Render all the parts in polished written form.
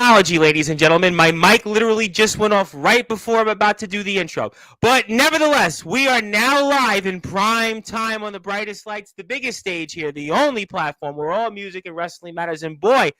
technology, ladies and gentlemen. My mic literally just went off right before I'm about to do the intro. But nevertheless, we are now live in prime time on the brightest lights, the biggest stage here, the only platform where all music and wrestling matters. And boy,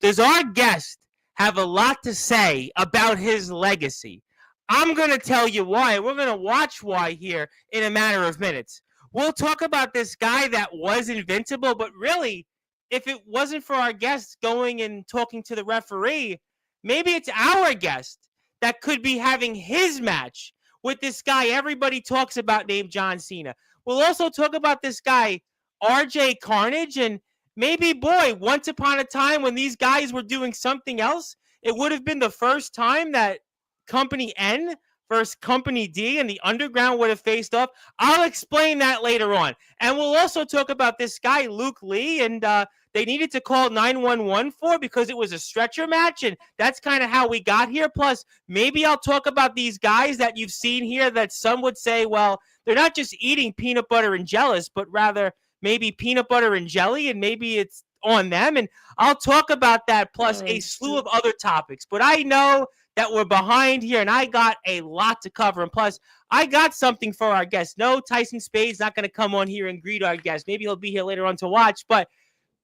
does our guest have a lot to say about his legacy. I'm going to tell you why. We're going to watch why here in a matter of minutes. We'll talk about this guy that was invincible, but really, if it wasn't for our guest going and talking to the referee, maybe it's our guest that could be having his match with this guy everybody talks about named John Cena. We'll also talk about this guy, RJ Carnage, and maybe, boy, once upon a time when these guys were doing something else, it would have been the first time that Company N versus Company D and the Underground would have faced off. I'll explain that later on. And we'll also talk about this guy, Luke Lee, and they needed to call 911 for because it was a stretcher match, and that's kind of how we got here. Plus, maybe I'll talk about these guys that you've seen here that some would say, well, they're not just eating peanut butter and jelly, but rather maybe peanut butter and jelly, and maybe it's on them. And I'll talk about that plus a slew of other topics. But I know that we're behind here, and I got a lot to cover. And plus, I got something for our guest. No, Tyson Spade's not going to come on here and greet our guest. Maybe he'll be here later on to watch, but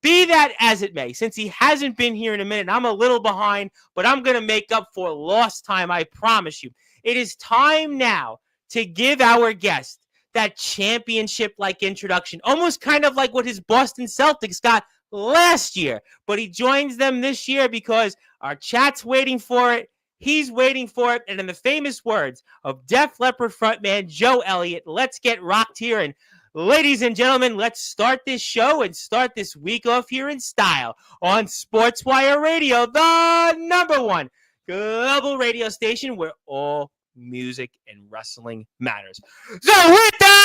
be that as it may, since he hasn't been here in a minute, I'm a little behind, but I'm going to make up for lost time, I promise you. It is time now to give our guest that championship-like introduction, almost kind of like what his Boston Celtics got last year. But he joins them this year because our chat's waiting for it. He's waiting for it. And in the famous words of Def Leppard frontman Joe Elliott, let's get rocked here. And ladies and gentlemen, let's start this show and start this week off here in style on Sportzwire Radio, the #1 global radio station where all music and wrestling matters. So with that,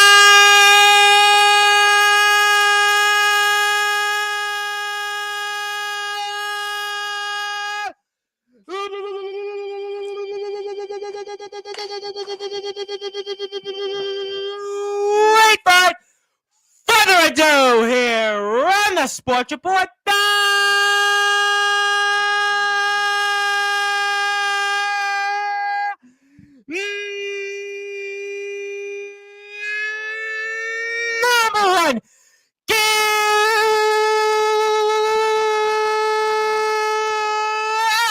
wait for it. Further ado, here on the Sports Report, #1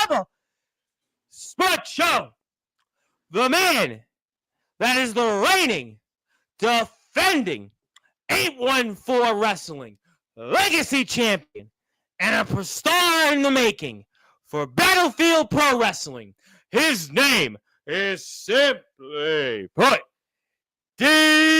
cable sports show. The man that is the reigning, defending 814 Wrestling Legacy Champion and a star in the making for Battlefield Pro Wrestling. His name is simply put, the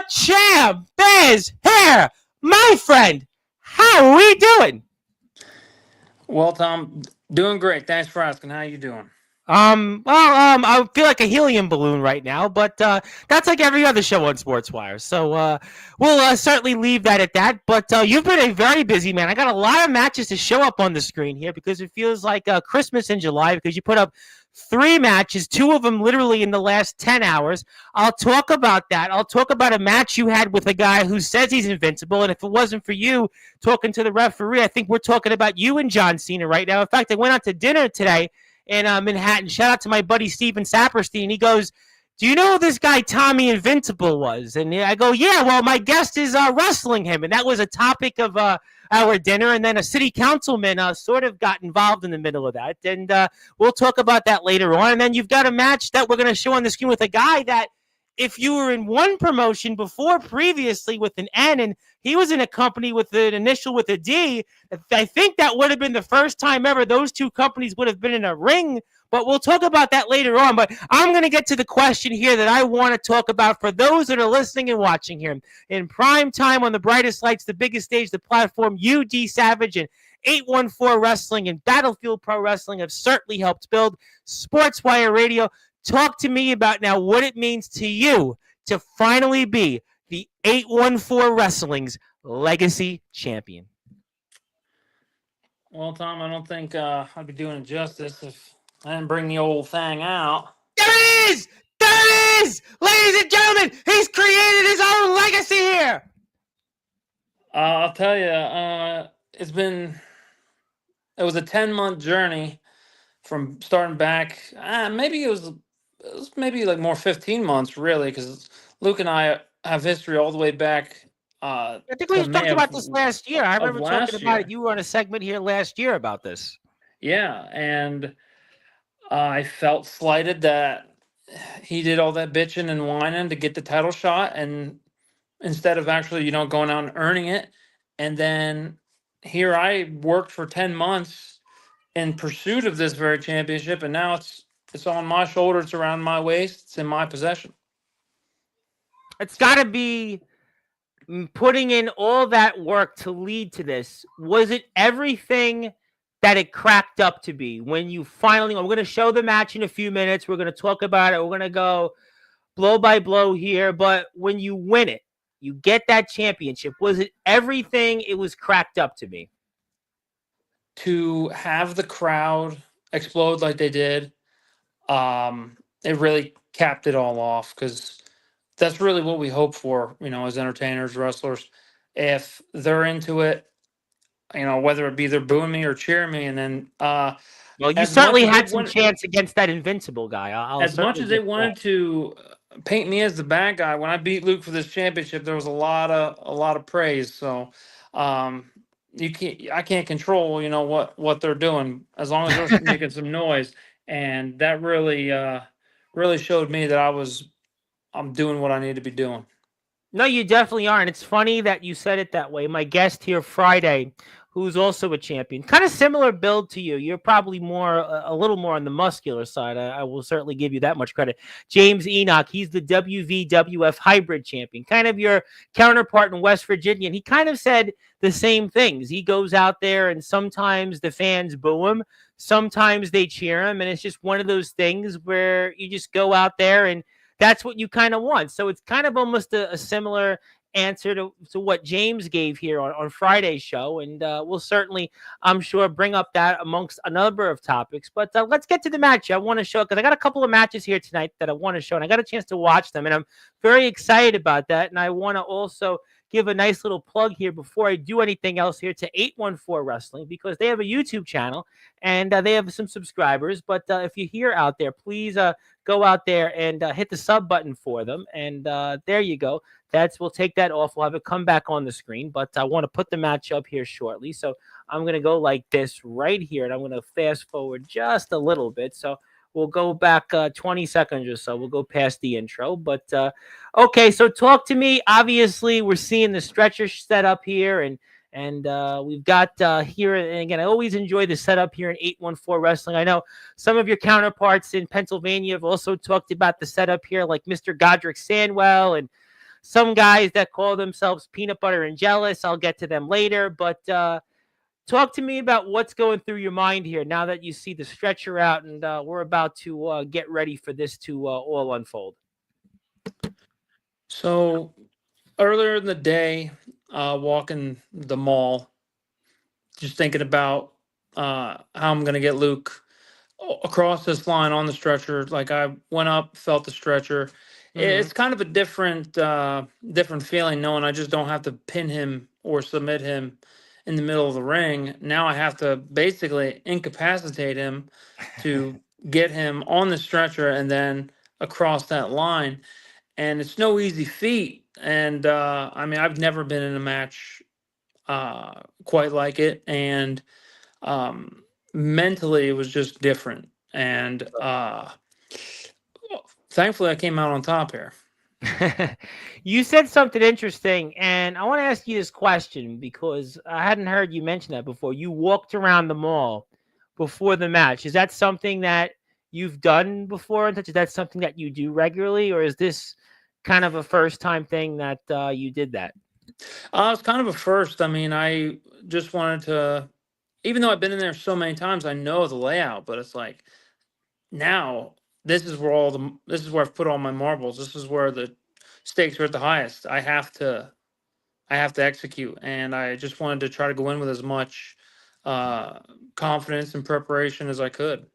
champ is here, my friend. How are we doing? Well, Tom, doing great. Thanks for asking. How you doing? I feel like a helium balloon right now, but that's like every other show on Sportswire. So we'll certainly leave that at that. But you've been a very busy man. I got a lot of matches to show up on the screen here because it feels like Christmas in July because you put up 3 matches, 2 of them literally in the last 10 hours. I'll talk about that. I'll talk about a match you had with a guy who says he's invincible. And if it wasn't for you talking to the referee, I think we're talking about you and John Cena right now. In fact, I went out to dinner today in Manhattan. Shout out to my buddy Steven Saperstein. He goes, "Do you know who this guy Tommy Invincible was?" And I go, "Yeah, well, my guest is wrestling him." And that was a topic of our dinner. And then a city councilman sort of got involved in the middle of that. And we'll talk about that later on. And then you've got a match that we're going to show on the screen with a guy that if you were in one promotion before previously with an N and he was in a company with an initial with a D, I think that would have been the first time ever those two companies would have been in a ring. But we'll talk about that later on. But I'm going to get to the question here that I want to talk about for those that are listening and watching here. In prime time on the brightest lights, the biggest stage, the platform, you, D Savage, and 814 Wrestling and Battlefield Pro Wrestling have certainly helped build Sportswire Radio. Talk to me about now what it means to you to finally be the 814 Wrestling's legacy champion. Well, Tom, I don't think I'd be doing it justice if I didn't bring the old thing out. There it is! There it is! Ladies and gentlemen, he's created his own legacy here! I'll tell you, it was a 10-month journey from starting back. Maybe it was maybe like more 15 months, really, because Luke and I have history all the way back. I think we talked about this last year. I remember talking about it. You were on a segment here last year about this. Yeah, and I felt slighted that he did all that bitching and whining to get the title shot, and instead of actually, going out and earning it. And then here I worked for 10 months in pursuit of this very championship, and now it's on my shoulder. It's around my waist. It's in my possession. It's got to be putting in all that work to lead to this. Was it everything that it cracked up to be when you finally, I'm going to show the match in a few minutes. We're going to talk about it. We're going to go blow by blow here. But when you win it, you get that championship. Was it everything it was cracked up to be? To have the crowd explode like they did, it really capped it all off, because that's really what we hope for, as entertainers, wrestlers. If they're into it, whether it be they're booing me or cheering me, and then well, you certainly had some chance against that Invincible guy. As much as they wanted to paint me as the bad guy, when I beat Luke for this championship, there was a lot of praise. So I can't control what they're doing, as long as they're making some noise, and that really showed me that I'm doing what I need to be doing. No, you definitely are. And it's funny that you said it that way. My guest here Friday, who's also a champion, kind of similar build to you. You're probably a little more on the muscular side. I will certainly give you that much credit. James Enoch, he's the WVWF hybrid champion, kind of your counterpart in West Virginia. And he kind of said the same things. He goes out there and sometimes the fans boo him. Sometimes they cheer him. And it's just one of those things where you just go out there and that's what you kind of want. So it's kind of almost a similar answer to what James gave here on Friday's show. And we'll certainly, I'm sure, bring up that amongst a number of topics. But let's get to the match I want to show, because I got a couple of matches here tonight that I want to show, and I got a chance to watch them. And I'm very excited about that. And I want to also give a nice little plug here before I do anything else here to 814 Wrestling, because they have a YouTube channel and they have some subscribers. But if you're here out there, please go out there and hit the sub button for them. And there you go. We'll take that off. We'll have it come back on the screen. But I want to put the match up here shortly. So I'm going to go like this right here. And I'm going to fast forward just a little bit. So we'll go back 20 seconds or so. We'll go past the intro. But okay, so talk to me. Obviously, we're seeing the stretcher set up here. And we've got here, and again, I always enjoy the setup here in 814 Wrestling. I know some of your counterparts in Pennsylvania have also talked about the setup here, like Mr. Godric Sandwell and some guys that call themselves Peanut Butter and Jealous. I'll get to them later. But talk to me about what's going through your mind here now that you see the stretcher out and we're about to get ready for this to all unfold. So earlier in the day, walking the mall, just thinking about how I'm gonna get Luke across this line on the stretcher. Like I went up, felt the stretcher. Hmm. It's kind of a different feeling knowing I just don't have to pin him or submit him in the middle of the ring. Now I have to basically incapacitate him to get him on the stretcher and then across that line. And it's no easy feat. And I mean, I've never been in a match quite like it, and mentally it was just different. And thankfully, I came out on top here. You said something interesting, and I want to ask you this question because I hadn't heard you mention that before. You walked around the mall before the match. Is that something that you've done before? And is that something that you do regularly, or is this kind of a first time thing that you did that? It's kind of a first. I mean, I just wanted to, even though I've been in there so many times, I know the layout, but it's like now this is where I've put all my marbles. This is where the stakes are at the highest. I have to execute, and I just wanted to try to go in with as much uh, confidence and preparation as I could.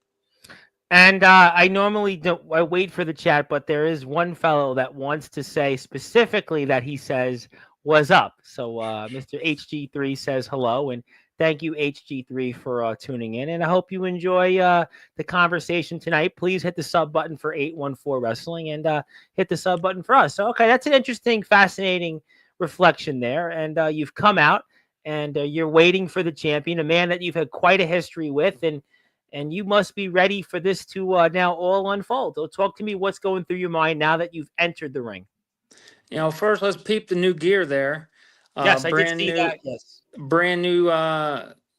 And I normally don't. I wait for the chat, but there is one fellow that wants to say specifically that he says was up. So Mr. HG3 says hello, and thank you HG3 for tuning in. And I hope you enjoy the conversation tonight. Please hit the sub button for 814 Wrestling and hit the sub button for us. So okay, that's an interesting, fascinating reflection there. And you've come out and you're waiting for the champion, a man that you've had quite a history with, and you must be ready for this to now all unfold. So talk to me what's going through your mind now that you've entered the ring. First let's peep the new gear there. Yes, I did Brand see new, that. Yes. brand new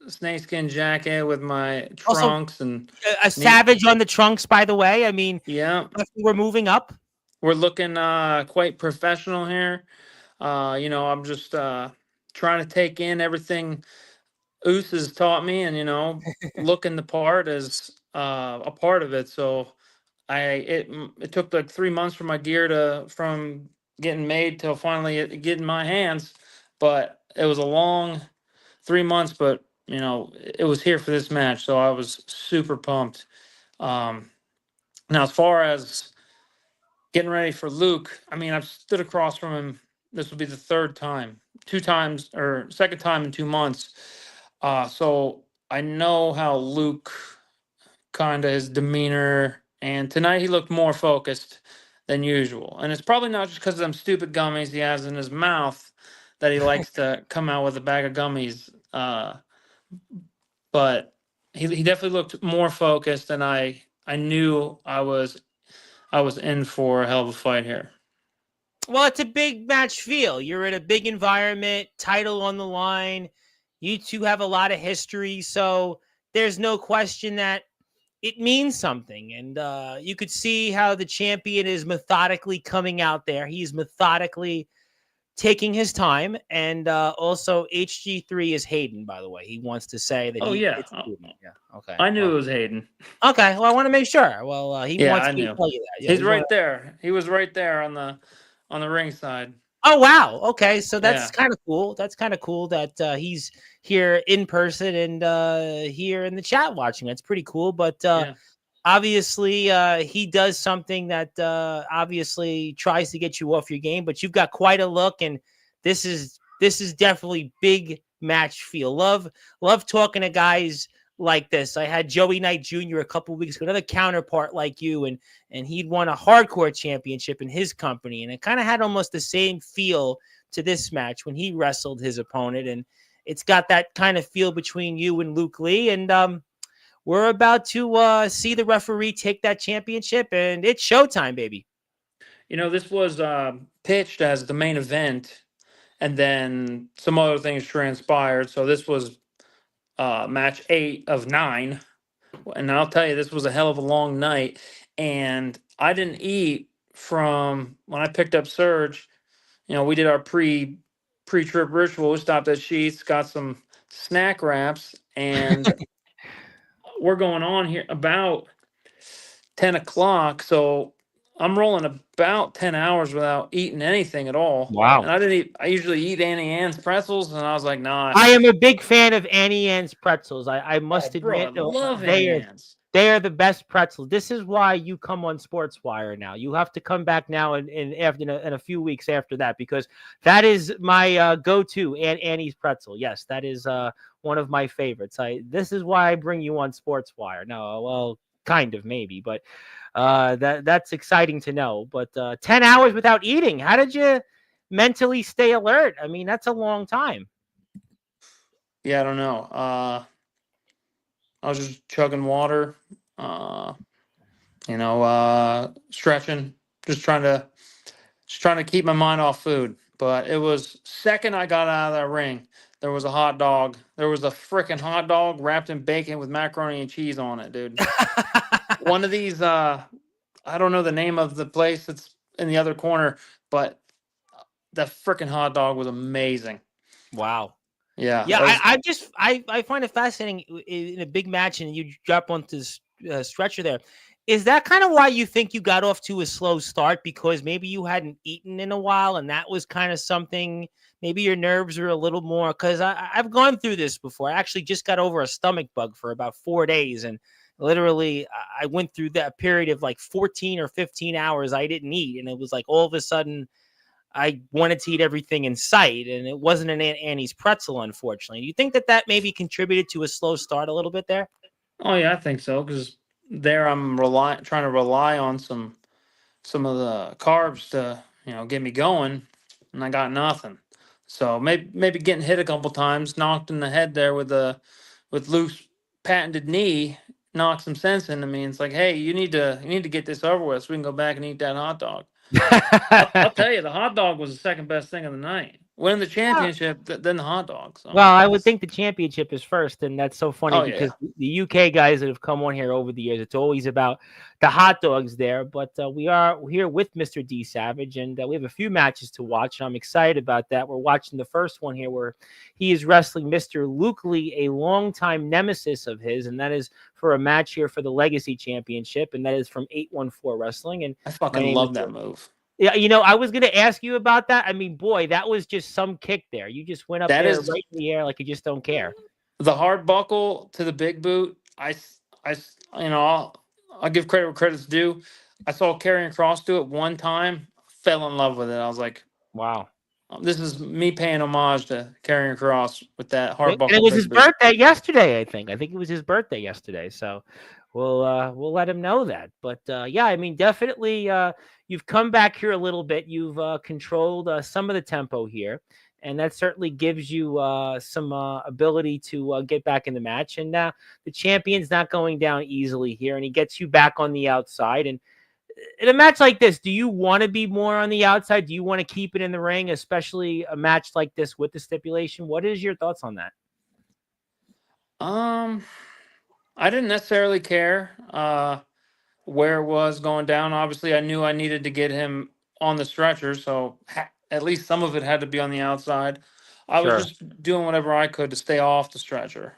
snakeskin jacket with my Also, trunks and a neat. savage on the trunks, by the way. I mean, Yeah, we're moving up. we're looking quite professional here. I'm just trying to take in everything Oos has taught me, and looking the part is a part of it. So it took like 3 months for my gear to from getting made till finally it get in my hands, but it was a long 3 months. But it was here for this match, so I was super pumped. Um, Now, as far as getting ready for Luke, I mean, I've stood across from him. This will be the third time, 2 times or second time in 2 months. So I know how Luke kind of his demeanor, and tonight he looked more focused than usual. And it's probably not just because of them stupid gummies he has in his mouth that he likes to come out with a bag of gummies. But he definitely looked more focused, and I knew I was in for a hell of a fight here. Well, it's a big match feel. You're in a big environment, title on the line. You two have a lot of history, so there's no question that it means something. And you could see how the champion is methodically coming out there. He's methodically taking his time. And also, HG3 is Hayden, by the way. He wants to say that Oh yeah, it's Hayden. Yeah. Okay. I knew it Well, was Hayden. okay. Well, I want to make sure. Well, he Yeah, wants I me to knew. tell you that. Yeah. He's He's one. right there. He was right there on the ring side. Oh wow. Okay, so that's Yeah, kind of cool. That's kind of cool that he's here in person and here in the chat watching. That's pretty cool. But yeah. obviously, he does something that obviously tries to get you off your game. But you've got quite a look, and this is definitely big match feel. Love talking to guys like this. I had Joey Knight Jr. a couple weeks ago, another counterpart like you, and he'd won a hardcore championship in his company, and it kind of had almost the same feel to this match when he wrestled his opponent, and it's got that kind of feel between you and Luke Lee, and we're about to see the referee take that championship, and it's showtime, baby. This was pitched as the main event, and then some other things transpired. So this was match 8 of 9, and I'll tell you, this was a hell of a long night. And I didn't eat from when I picked up Surge. We did our pre trip ritual. We stopped at Sheets, got some snack wraps, and we're going on here about 10 o'clock. So I'm rolling about 10 hours without eating anything at all. Wow. And I didn't eat, I usually eat Annie Ann's pretzels, and I was like, nah. I am a big fan of Annie Ann's pretzels. I Oh, must bro, I admit, love they Annie are Ann's. they are the best pretzels. This is why you come on Sportswire now. You have to come back now in a few weeks after that, because that is my go-to Annie's pretzel. Yes, that is one of my favorites. This is why I bring you on Sportswire. No, well, kind of maybe, but that's exciting to know. But 10 hours without eating. How did you mentally stay alert? I mean, that's a long time. Yeah, I don't know. I was just chugging water, uh, stretching, just trying to keep my mind off food. But it was second I got out of that ring, there was a hot dog. There was a freaking hot dog wrapped in bacon with macaroni and cheese on it, dude. One of these, I don't know the name of the place that's in the other corner, but that freaking hot dog was amazing. Wow. Yeah, Yeah, that was. I find it fascinating in a big match and you drop onto this stretcher there. Is that kind of why you think you got off to a slow start? Because maybe you hadn't eaten in a while, and that was kind of something. Maybe your nerves were a little more. Because I've gone through this before. I actually just got over a stomach bug for about 4 days, and literally I went through that period of like 14 or 15 hours I didn't eat, and it was like all of a sudden I wanted to eat everything in sight, and it wasn't an Annie's pretzel, unfortunately. Do you think that maybe contributed to a slow start a little bit there? Oh yeah, I think so. Because there I'm trying to rely on some of the carbs to get me going, and I got nothing. So maybe getting hit a couple times, knocked in the head there with loose patented knee, knocked some sense into me. And it's like, hey, you need to get this over with so we can go back and eat that hot dog. I'll tell you, the hot dog was the second best thing of the night. Win the championship, then the hot dog. So Well, I would think the championship is first, and that's so funny oh yeah. because the UK guys that have come on here over the years, it's always about the hot dogs there. But we are here with Mr. D Savage, and we have a few matches to watch, and I'm excited about that. We're watching the first one here where he is wrestling Mr. Luke Lee, a longtime nemesis of his, and that is for a match here for the Legacy Championship, and that is from 814 Wrestling. And I my fucking name is love that move. yeah, I was going to ask you about that. I mean, boy, that was just some kick there. You just went up That there is right in the air like you just don't care. the hard buckle to the big boot. I'll give credit where credit's due. I saw Karrion Kross do it one time, fell in love with it. I was like, Wow. this is me paying homage to Karrion Kross with that hard And it buckle was his big boot. birthday yesterday, I think. I think it was his birthday yesterday. So we'll let him know that. But yeah, I mean, definitely you've come back here a little bit. You've controlled some of the tempo here. And that certainly gives you some ability to get back in the match. And the champion's not going down easily here. And he gets you back on the outside. And in a match like this, do you want to be more on the outside? Do you want to keep it in the ring, especially a match like this with the stipulation? What is your thoughts on that? I didn't necessarily care where it was going down. Obviously, I knew I needed to get him on the stretcher, so at least some of it had to be on the outside. I was Sure. just doing whatever I could to stay off the stretcher.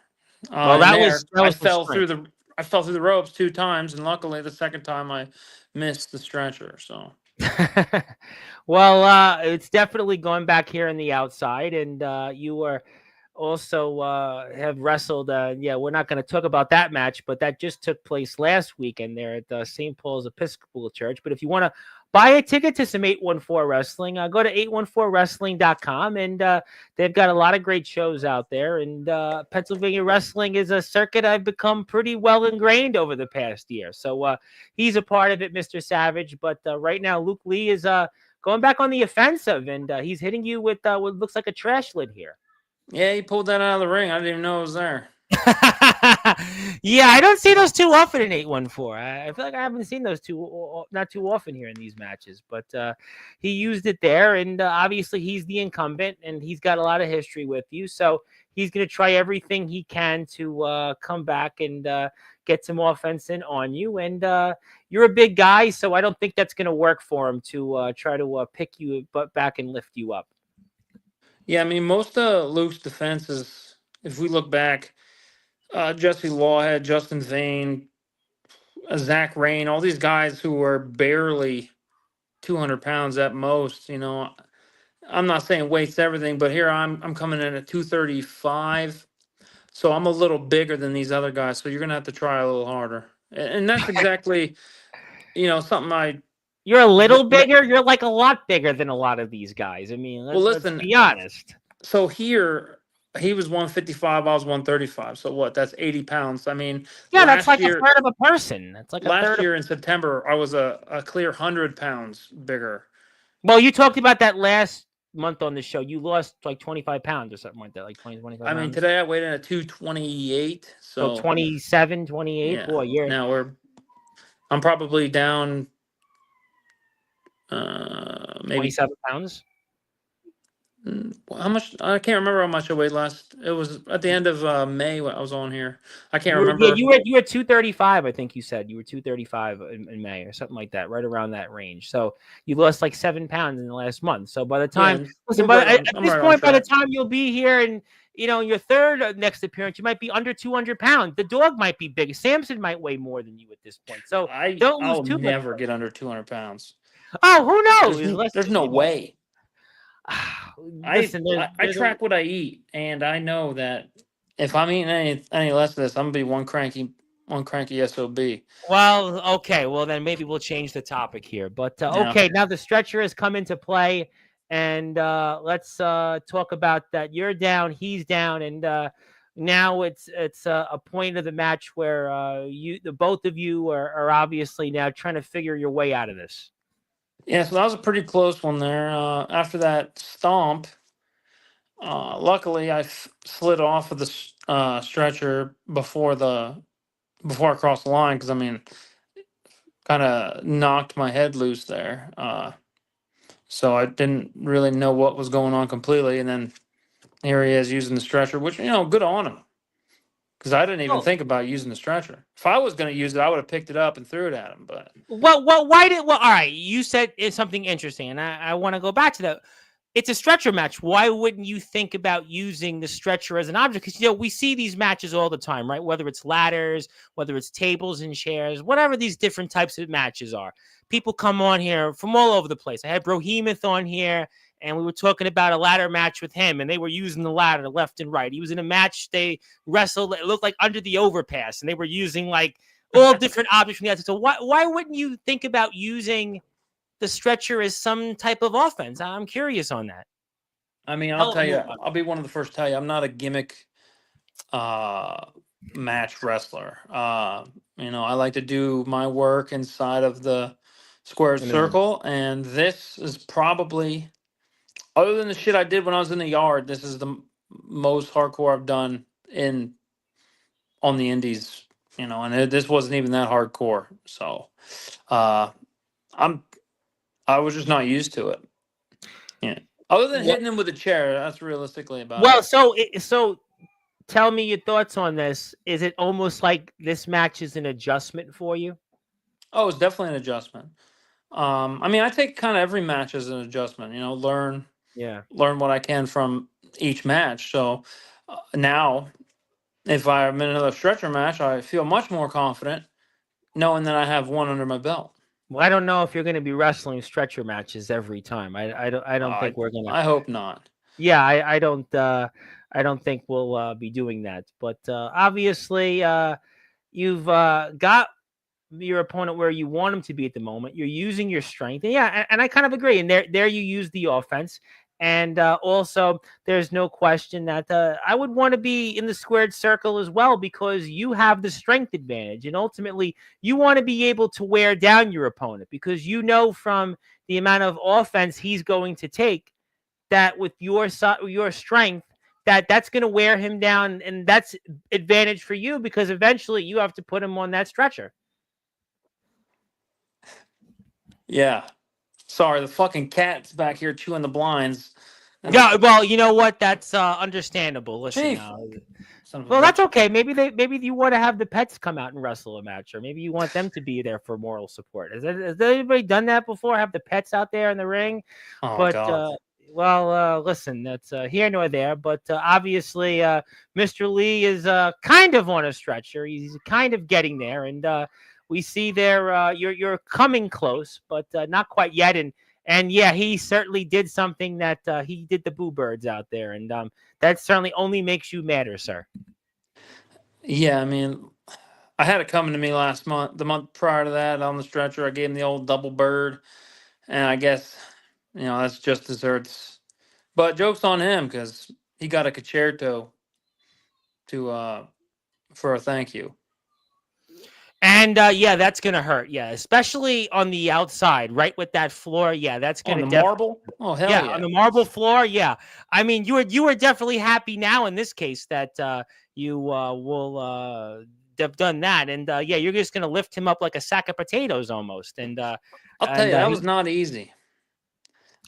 Well, And there, that was some strength. I fell through the ropes two times, and luckily the second time I missed the stretcher. So Well, it's definitely going back here on the outside, and you were also have wrestled. Yeah, we're not going to talk about that match, but that just took place last weekend there at St. Paul's Episcopal Church. But if you want to buy a ticket to some 814 Wrestling, go to 814wrestling.com, and they've got a lot of great shows out there. And Pennsylvania wrestling is a circuit I've become pretty well ingrained over the past year. So he's a part of it, Mr. Savage. But right now, Luke Lee is going back on the offensive, and he's hitting you with what looks like a trash lid here. yeah, he pulled that out of the ring. I didn't even know it was there. Yeah, I don't see those too often in 814. I feel like I haven't seen those two not too often here in these matches, but he used it there, and obviously he's the incumbent, and he's got a lot of history with you, so he's going to try everything he can to come back and get some offense in on you, and you're a big guy, so I don't think that's going to work for him to try to pick you back and lift you up. Yeah, I mean most of Luke's defense is if we look back, Jesse Lawhead, Justin Vane, Zach Rain, all these guys who were barely 200 pounds at most. I'm not saying weight's everything, but here I'm coming in at 235. So I'm a little bigger than these other guys. So you're gonna have to try a little harder. And that's exactly, something You're a little bigger. You're like a lot bigger than a lot of these guys. I mean, let's be honest. So here he was 155, I was 135. So what? That's 80 pounds. I mean, yeah, that's like a third of a person. That's like last year in September, I was a clear 100 pounds bigger. Well, you talked about that last month on the show. You lost like 25 pounds or something like that, like 20, 25 pounds. I mean, today I weighed in at 228. So 27, 28. Yeah. Boy, now I'm probably down maybe 27 pounds. How much? I can't remember how much I weighed last. It was at the end of May when I was on here. I can't remember. Yeah, you were 235. I think you said you were 235 in May or something like that, right around that range. So you lost like 7 pounds in the last month. So by the time, at this point, by the time you'll be here and your third next appearance, you might be under 200 pounds. The dog might be big. Samson might weigh more than you at this point. So I'll never get under 200 pounds. Oh, who knows? There's no way. Listen, I track what I eat, and I know that if I'm eating any less of this, I'm gonna be one cranky SOB. Well, okay. Well, then maybe we'll change the topic here. But okay, now the stretcher has come into play, and let's talk about that. You're down, he's down, and now it's a point of the match where the both of you are obviously now trying to figure your way out of this. Yeah, so that was a pretty close one there. After that stomp, luckily I slid off of the stretcher before I crossed the line, because I mean, kind of knocked my head loose there. So I didn't really know what was going on completely, and then here he is using the stretcher, which good on him, because I didn't even think about using the stretcher. If I was going to use it, I would have picked it up and threw it at him. But all right, you said it's something interesting, and I want to go back to that. It's a stretcher match. Why wouldn't you think about using the stretcher as an object? Because we see these matches all the time, right? Whether it's ladders, whether it's tables and chairs, whatever these different types of matches are. People come on here from all over the place. I had Brohemoth on here, and we were talking about a ladder match with him, and they were using the ladder left and right. He was in a match they wrestled. It looked like under the overpass, and they were using like all different objects from the outside. So why wouldn't you think about using the stretcher as some type of offense? I'm curious on that. I mean, I'll tell you, I'll be one of the first to tell you, I'm not a gimmick match wrestler. I like to do my work inside of the squared circle, and this is probably, other than the shit I did when I was in the yard, this is the most hardcore I've done on the indies, and this wasn't even that hardcore. So I was just not used to it. Yeah. Other than hitting him with a chair, that's realistically about it. So tell me your thoughts on this. Is it almost like this match is an adjustment for you? Oh, it's definitely an adjustment. I mean, I take kind of every match as an adjustment, learn what I can from each match. So now, if I'm in another stretcher match, I feel much more confident knowing that I have one under my belt. Well, I don't know if you're going to be wrestling stretcher matches every time. I don't think we're going to. I hope not. Yeah, I don't think we'll be doing that. But obviously, you've got your opponent where you want him to be at the moment. You're using your strength. And and I kind of agree. And there you use the offense. And also, there's no question that I would want to be in the squared circle as well, because you have the strength advantage. And ultimately, you want to be able to wear down your opponent, because from the amount of offense he's going to take, that with your strength, that's going to wear him down. And that's advantage for you, because eventually you have to put him on that stretcher. Yeah. Sorry, the fucking cat's back here chewing the blinds. Yeah, well, you know what? That's understandable. Listen, well, that's okay. Maybe you want to have the pets come out and wrestle a match, or maybe you want them to be there for moral support. Has anybody done that before? Have the pets out there in the ring? Oh, God. Well, listen, that's here nor there, but obviously, Mr. Lee is kind of on a stretcher. He's kind of getting there, and we see there you're coming close, but not quite yet. And yeah, he certainly did something that he did the boo birds out there, and that certainly only makes you madder, sir. Yeah, I mean, I had it coming to me last month. The month prior to that, on the stretcher, I gave him the old double bird, and I guess that's just desserts. But jokes on him because he got a concerto to for a thank you. And yeah, that's gonna hurt. Yeah, especially on the outside, right with that floor. Yeah, that's On gonna the definitely. marble? Oh hell Yeah, on yeah! the marble floor. Yeah, I mean, you were definitely happy now in this case that you will have done that, and yeah, you're just gonna lift him up like a sack of potatoes almost, I'll tell you that was not easy. you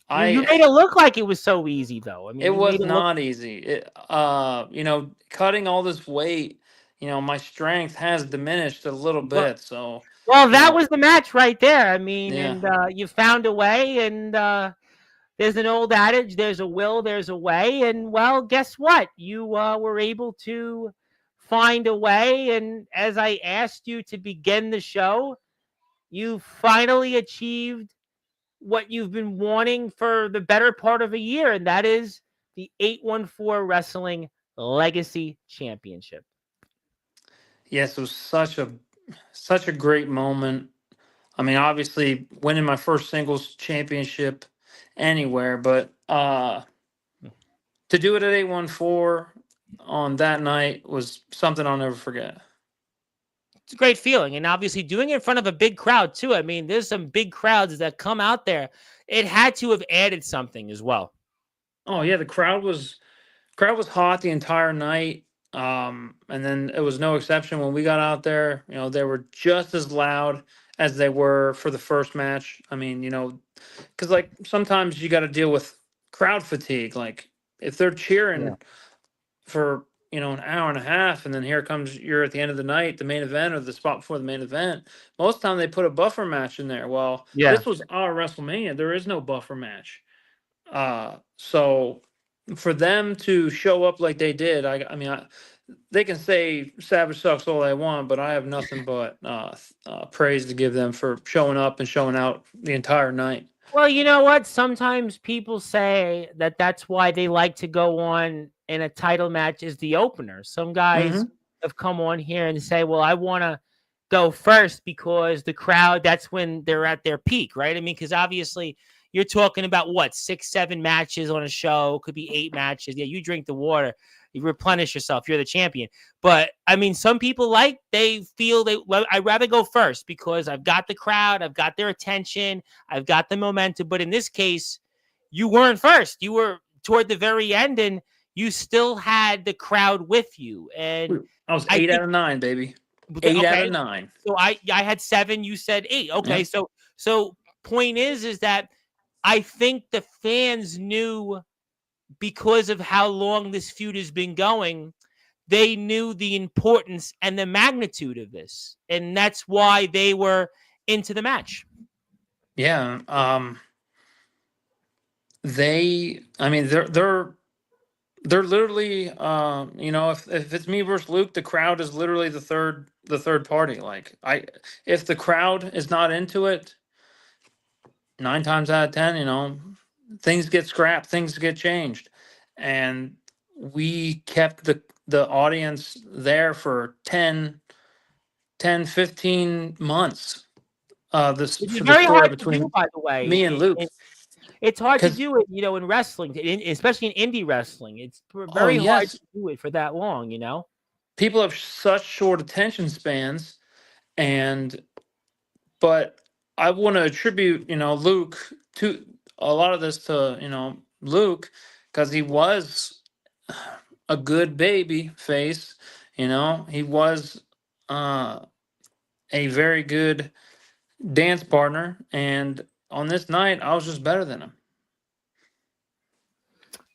I made it look like it was so easy though. I mean, It you made was it look. not easy. Cutting all this weight, my strength has diminished a little Well, bit. So, well, you that know, was the match right there. I mean, yeah. and you found a way, and there's an old adage, there's a will, there's a way. And well, guess what? You were able to find a way. And as I asked you to begin the show, you finally achieved what you've been wanting for the better part of a year. And that is the 814 Wrestling Legacy Championship. Yes, it was such a great moment. I mean, obviously winning my first singles championship anywhere, but to do it at 814 on that night was something I'll never forget. It's a great feeling. And obviously doing it in front of a big crowd too. I mean, there's some big crowds that come out there. It had to have added something as well. Oh yeah, the crowd was hot the entire night. And then it was no exception when we got out there. They were just as loud as they were for the first match. I mean, because like sometimes you got to deal with crowd fatigue. Like if they're Yeah. cheering for an hour and a half, and then here comes you're at the end of the night, the main event or the spot before the main event. Most of the time they put a buffer match in there. Well, Yeah. this was our WrestleMania. There is no buffer match. So for them to show up like they did, they can say Savage sucks all they want, but I have nothing but praise to give them for showing up and showing out the entire night. Well, you know what? Sometimes people say that that's why they like to go on in a title match is the opener. Some guys Hmm. have come on here and say, "Well, I want to go first because the crowd, that's when they're at their peak," right? I mean, because obviously you're talking about what, 6, 7 matches on a show, could be 8 matches. Yeah, you drink the water, you replenish yourself, you're the champion. But I mean, some people they feel I'd rather go first because I've got the crowd, I've got their attention, I've got the momentum. But in this case, you weren't first. You were toward the very end, and you still had the crowd with you. And I was I 8 out of 9, baby. 8 out of okay, 9. so I had 7. You said 8. Okay, Yep. so point is that I think the fans knew because of how long this feud has been going. They knew the importance and the magnitude of this, and that's why they were into the match. Yeah. I mean, they're literally, if it's me versus Luke, the crowd is literally the third party. Like if the crowd is not into it, 9 times out of 10, things get scrapped, things get changed, and we kept the audience there for 15 months. This Which is for the very story hard to do, between by the way. me and Luke, It's hard to because do it, in wrestling, especially in indie wrestling. It's oh very hard yes, to do it for that long. people have such short attention spans, and but I want to attribute, Luke to a lot of this to, Luke, because he was a good baby face. He was uh, a very good dance partner, and on this night, I was just better than him.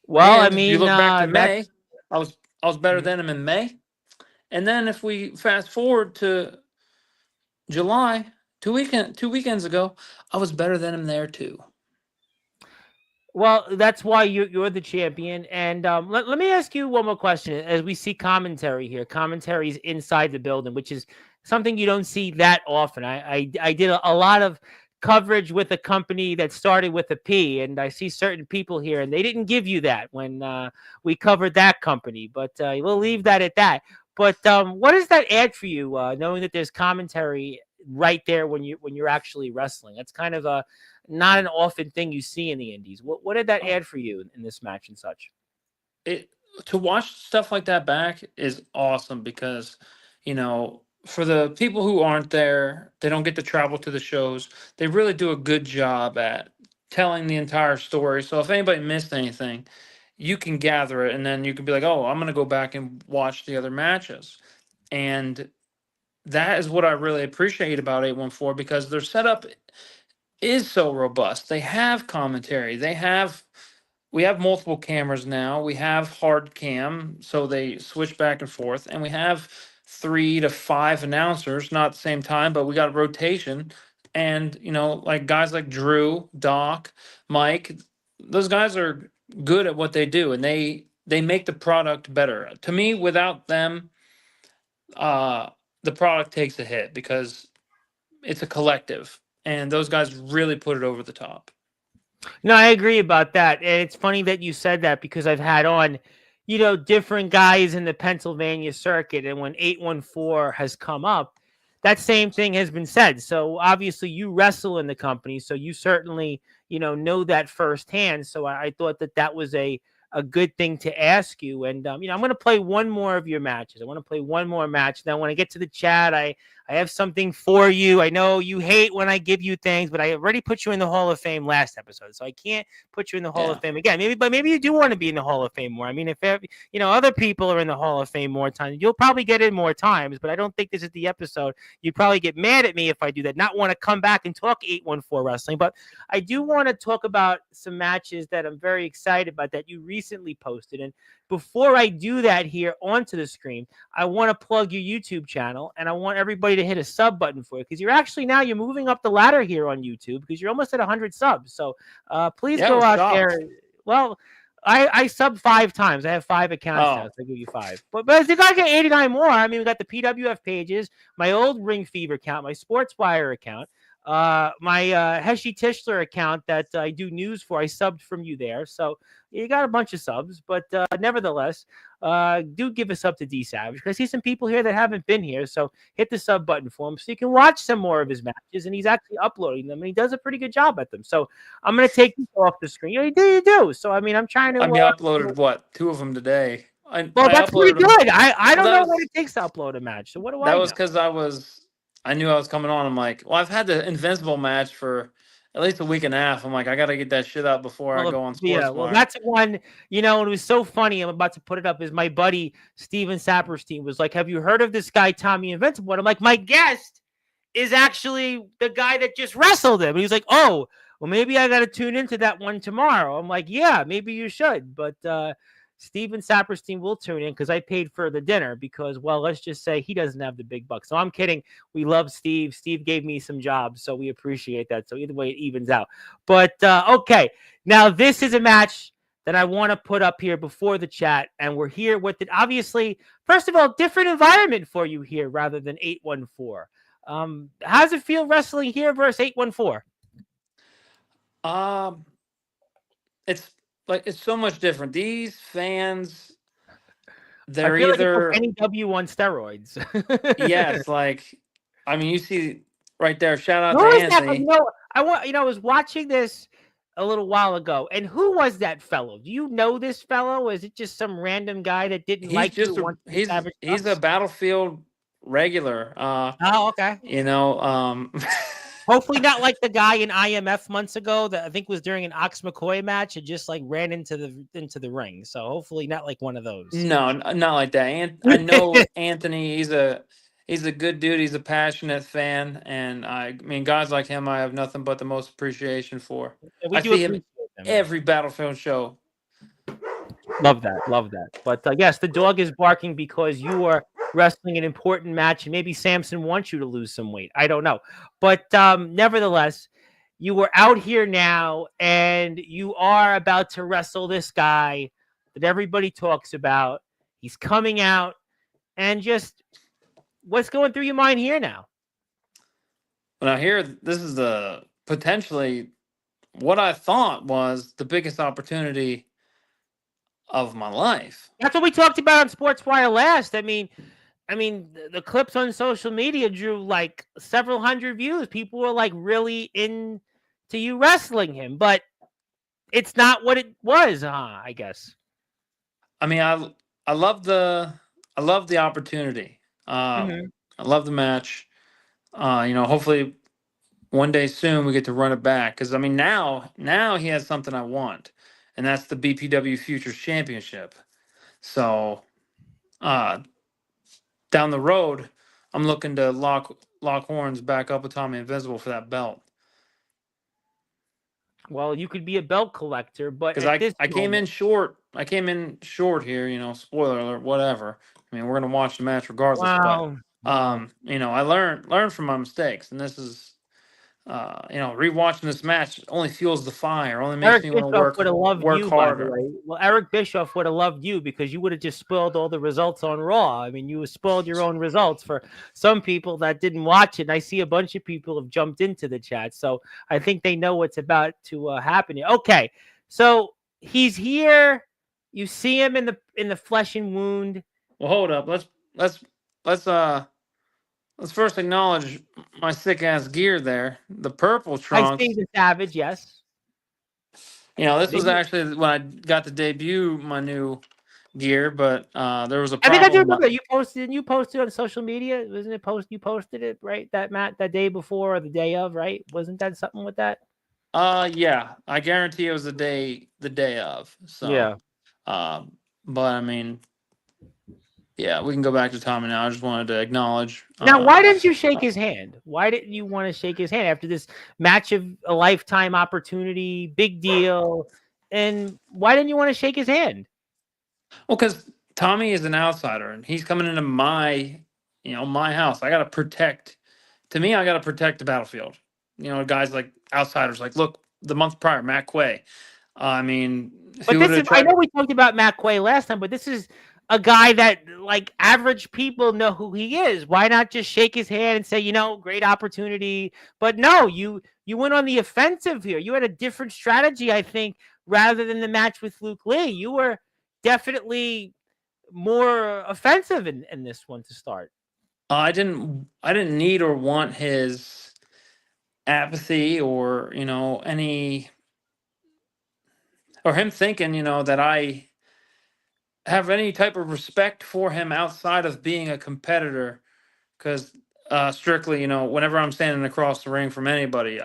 Well, I And if you mean, look back to May, that's I was better than him in May, and then if we fast forward to July, two weekends ago, I was better than him there too. Well, that's why you're the champion. And let me ask you one more question. As we see commentary here, commentary is inside the building, which is something you don't see that often. I did a lot of coverage with a company that started with a P, and I see certain people here, and they didn't give you that when we covered that company. But we'll leave that at that. But what does that add for you, knowing that there's commentary right there when you're actually wrestling? That's kind of a not an often thing you see in the indies. What did that Oh, add for you in this match and such? it to watch stuff like that back is awesome because, for the people who aren't there, they don't get to travel to the shows. They really do a good job at telling the entire story. So if anybody missed anything, you can gather it and then you can be like, oh, I'm going to go back and watch the other matches. And that is what I really appreciate about 814 because their setup is so robust. They have commentary. We have multiple cameras now. We have hard cam, so they switch back and forth, and we have 3 to 5 announcers, not at the same time, but we got rotation. And like guys like Drew, Doc, Mike, those guys are good at what they do, and they make the product better. To me, without them, uh, the product takes a hit because it's a collective, and those guys really put it over the top. No, I agree about that. And it's funny that you said that because I've had on, different guys in the Pennsylvania circuit. And when 814 has come up, that same thing has been said. So obviously you wrestle in the company. So you certainly, know that firsthand. So I thought that was a good thing to ask you. And, I'm going to play one more of your matches. I want to play one more match. Now, when I get to the chat, I have something for you. I know you hate when I give you things, but I already put you in the Hall of Fame last episode, so I can't put you in the Hall of Yeah. Fame again. Maybe you do want to be in the Hall of Fame more. I mean, if other people are in the Hall of Fame more times, you'll probably get in more times. But I don't think this is the episode. You'd probably get mad at me if I do that. Not want to come back and talk 814 wrestling, but I do want to talk about some matches that I'm very excited about that you recently posted. And before I do that here onto the screen, I want to plug your YouTube channel, and I want everybody to hit a sub button for you because you're moving up the ladder here on YouTube because you're almost at 100 subs. So please Yeah, I go was out there. shocked. Well, I sub 5 times. I have 5 accounts now, Oh, so I give you 5. But if you gotta get 89 more, I mean, we got the PWF pages, my old Ring Fever account, my Sportswire account, my Heshi Tischler account that I do news for. I subbed from you there, so you got a bunch of subs. But nevertheless, do give a sub to D Savage because I see some people here that haven't been here. So hit the sub button for him so you can watch some more of his matches, and he's actually uploading them, and he does a pretty good job at them. So I'm gonna take these off the screen. Yeah, you do. So I mean, I'm trying to. I mean, I uploaded what 2 of them today. I Well, that's pretty uploaded them. good. I Well, don't know what it takes to upload a match. So what do that I was know? because I knew I was coming on. I'm like, well, I've had the Invincible match for at least a week and a half. I'm like, I got to get that shit out before I Well, go on yeah, well, Sportswire. that's one, and it was so funny. I'm about to put it up. Is my buddy Steven Saperstein was like, "Have you heard of this guy, Tommy Invincible?" And I'm like, "My guest is actually the guy that just wrestled him." And he's like, "Oh, well, maybe I got to tune into that one tomorrow." I'm like, "Yeah, maybe you should." But Steven Saperstein will tune in because I paid for the dinner because, well, let's just say he doesn't have the big bucks. So I'm kidding. We love Steve. Steve gave me some jobs, so we appreciate that. So either way, it evens out. But okay, now this is a match that I want to put up here before the chat, and we're here with it. Obviously, first of all, different environment for you here rather than 814. How does it feel wrestling here versus 814? Um, it's it's so much different. These fans, I they're feel like it's like either NEW on steroids. yes, I mean, you see right there. Shout out Who to is that? Anthony. I was watching this a little while ago, and who was that fellow? Do you know this fellow? Or is it just some random guy that didn't He's like you just and a wants to savage he's a sucks? Battlefield regular. Oh, okay. You know, Hopefully not like the guy in IMF months ago that I think was during an Ox McCoy match and just like ran into the ring. So hopefully not like one of those. No, not like that. And I know Anthony. He's a good dude. He's a passionate fan, and I mean, guys like him, I have nothing but the most appreciation for. We I do see him appreciate them. every Battlefield show. Love that. Love that. But yes, the dog is barking because you are wrestling an important match, and maybe Samson wants you to lose some weight. I don't know. But nevertheless, you were out here now and you are about to wrestle this guy that everybody talks about. He's coming out, and just what's going through your mind here now? Now here, this is the potentially what I thought was the biggest opportunity of my life. That's what we talked about on Sportswire last. I mean, the clips on social media drew like several hundred views. People were like really into you wrestling him, but it's not what it was, I guess. I mean, I love the opportunity. Mm-hmm. I love the match. Hopefully one day soon we get to run it back, because I mean now he has something I want, and that's the BPW Futures Championship. So uh, down the road, I'm looking to lock horns back up with Tommy Invisible for that belt. Well, you could be a belt collector, but Because at this I came in moment, short. I came in short here. Spoiler alert, whatever. I mean, we're gonna watch the match regardless. But wow. I learned from my mistakes, and this is rewatching this match only fuels the fire. Only makes Eric me want to Bischoff would have loved work you, by the harder. way. Well, Eric Bischoff would have loved you because you would have just spoiled all the results on Raw. I mean, you spoiled your own results for some people that didn't watch it. And I see a bunch of people have jumped into the chat, so I think they know what's about to happen here. Okay, so he's here. You see him in the flesh and wound. Well, hold up. Let's let's first acknowledge my sick ass gear there. The purple I see trunks. the Savage. Yes. This was Maybe actually when I got to debut my new gear, but there was a I think I do problem. remember you posted on social media. Wasn't it you posted it, right? That day before or the day of, right? Wasn't that something with that? Yeah, I guarantee it was the day of. So, Yeah. but I mean, yeah, we can go back to Tommy now. I just wanted to acknowledge. Now, why didn't you shake his hand? Why didn't you want to shake his hand after this match of a lifetime opportunity, big deal? And why didn't you want to shake his hand? Well, because Tommy is an outsider and he's coming into my house. I got to protect. To me, I got to protect the battlefield. Guys like outsiders, like look, the month prior, Matt Quay. I mean, if he But would this is, have I tried. know we talked about Matt Quay last time, but this is a guy that like average people know who he is. Why not just shake his hand and say, great opportunity? But no, you went on the offensive here. You had a different strategy, I think, rather than the match with Luke Lee. You were definitely more offensive in this one to start. I didn't need or want his apathy or any, or him thinking that I have any type of respect for him outside of being a competitor, because strictly, whenever I'm standing across the ring from anybody,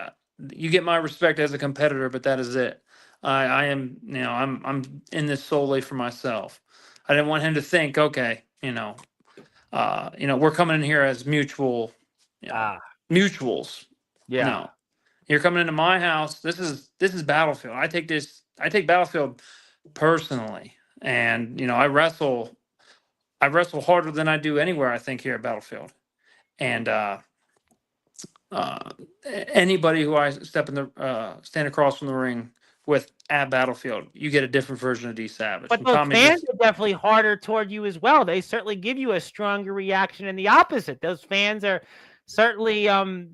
you get my respect as a competitor, but that is it. I am, I'm in this solely for myself. I didn't want him to think, okay, we're coming in here as you know Ah, mutuals. yeah. No, you're coming into my house. This is Battlefield. I take Battlefield personally, and I wrestle harder than I do anywhere, I think, here at Battlefield. And uh, anybody who I stand across from the ring with at Battlefield, you get a different version of D Savage. But And those Tommy fans just are definitely harder toward you as well. They certainly give you a stronger reaction in the opposite. Those fans are certainly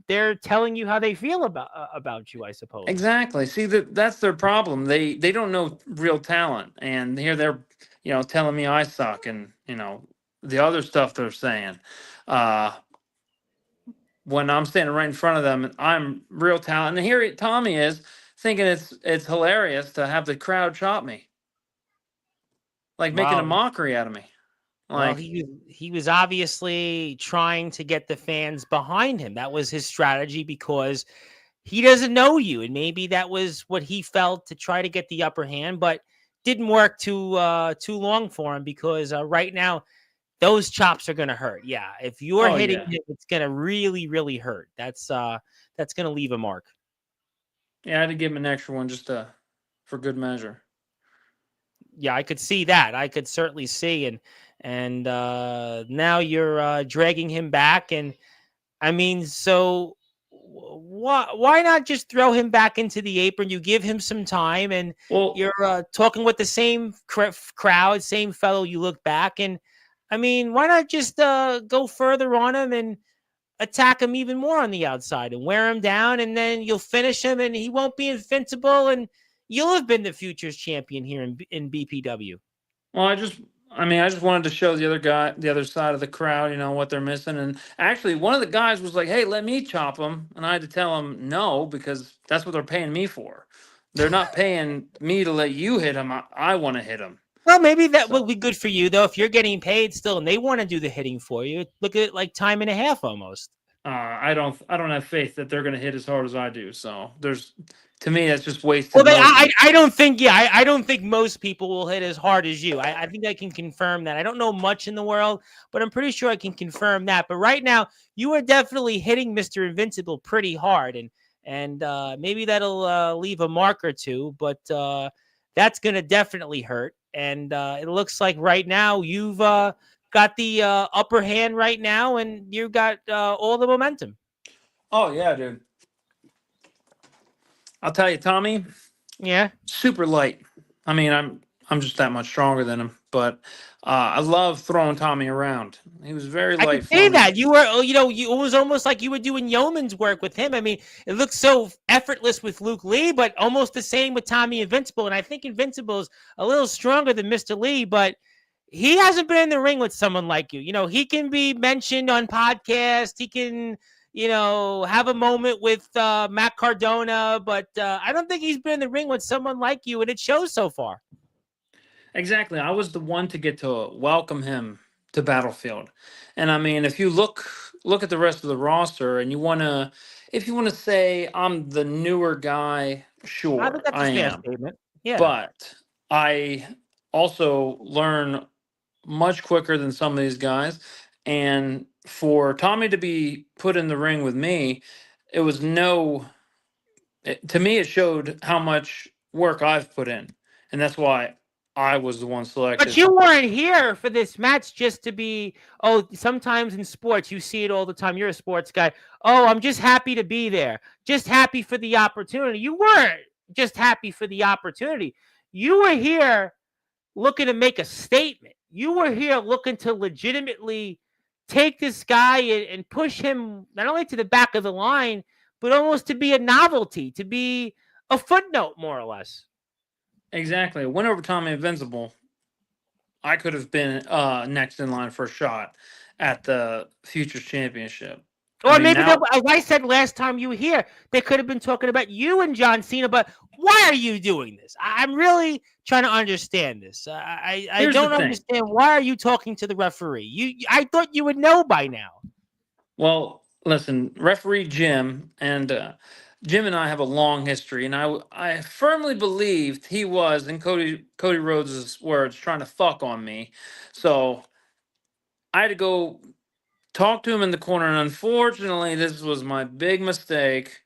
they're telling you how they feel about you, I suppose. exactly see that's their problem. They don't know real talent, and here they're telling me I suck, and the other stuff they're saying. Uh, when I'm standing right in front of them and I'm real talent. And here Tommy is thinking it's hilarious to have the crowd chop me, like making a Wow. mockery out of me. Well, Like, he was obviously trying to get the fans behind him. That was his strategy because he doesn't know you, and maybe that was what he felt to try to get the upper hand, but didn't work too long for him because right now those chops are going to hurt. Yeah, if you're oh hitting yeah, him, it's going to really really hurt. That's going to leave a mark. yeah, I had to give him an extra one just for good measure. Yeah, I could see that. I could certainly see, and now you're dragging him back, and I mean, so why not just throw him back into the apron? You give him some time, and Well, you're talking with the same crowd, same fellow. You look back, and I mean, why not just go further on him and attack him even more on the outside and wear him down, and then you'll finish him, and he won't be invincible, and you'll have been the futures champion here in BPW. well, I just wanted to show the other side of the crowd, what they're missing. And actually, one of the guys was like, "Hey, let me chop him," and I had to tell him no because that's what they're paying me for. They're not paying me to let you hit him. I want to hit him. Well, maybe that will So be good for you, though, if you're getting paid still and they want to do the hitting for you. Look at it like time and a half almost. I don't have faith that they're going to hit as hard as I do. So to me, that's just Well, wasted motion. I don't think, yeah, I don't think most people will hit as hard as you. I think I can confirm that. I don't know much in the world, but I'm pretty sure I can confirm that. But right now, you are definitely hitting Mr. Invincible pretty hard, and maybe that'll leave a mark or two, but that's going to definitely hurt. And it looks like right now you've got the upper hand right now, and you've got all the momentum. Oh yeah, dude. I'll tell you, Tommy, Yeah. super light. I mean, I'm just that much stronger than him. But I love throwing Tommy around. He was very I can light see for me. that you were, it was almost like you were doing yeoman's work with him. I mean, it looks so effortless with Luke Lee, but almost the same with Tommy Invincible. And I think Invincible is a little stronger than Mr. Lee, but he hasn't been in the ring with someone like you. He can be mentioned on podcasts. He can, have a moment with Matt Cardona, but I don't think he's been in the ring with someone like you, and it shows so far. Exactly. I was the one to get to welcome him to Battlefield. And I mean, if you look at the rest of the roster and if you want to say I'm the newer guy, I think sure, that's a I fair am. statement. Yeah. But I also learn much quicker than some of these guys. And for Tommy to be put in the ring with me, it was to me, it showed how much work I've put in. And that's why I was the one But selected. you weren't here for this match just to be, sometimes in sports, you see it all the time. You're a sports guy. Oh, I'm just happy to be there. Just happy for the opportunity. You weren't just happy for the opportunity. You were here looking to make a statement. You were here looking to legitimately take this guy and push him not only to the back of the line, but almost to be a novelty, to be a footnote, more or less. Exactly. Win over Tommy Invincible. I could have been next in line for a shot at the Futures Championship. I Or mean, maybe, now as I said last time you were here, they could have been talking about you and John Cena, but why are you doing this? I'm really trying to understand this. I here's the don't thing. understand. Why are you talking to the referee? I thought you would know by now. Well, listen, referee Jim and I have a long history, and I firmly believed he was, in Cody Rhodes' words, trying to fuck on me. So I had to go talk to him in the corner, and unfortunately, this was my big mistake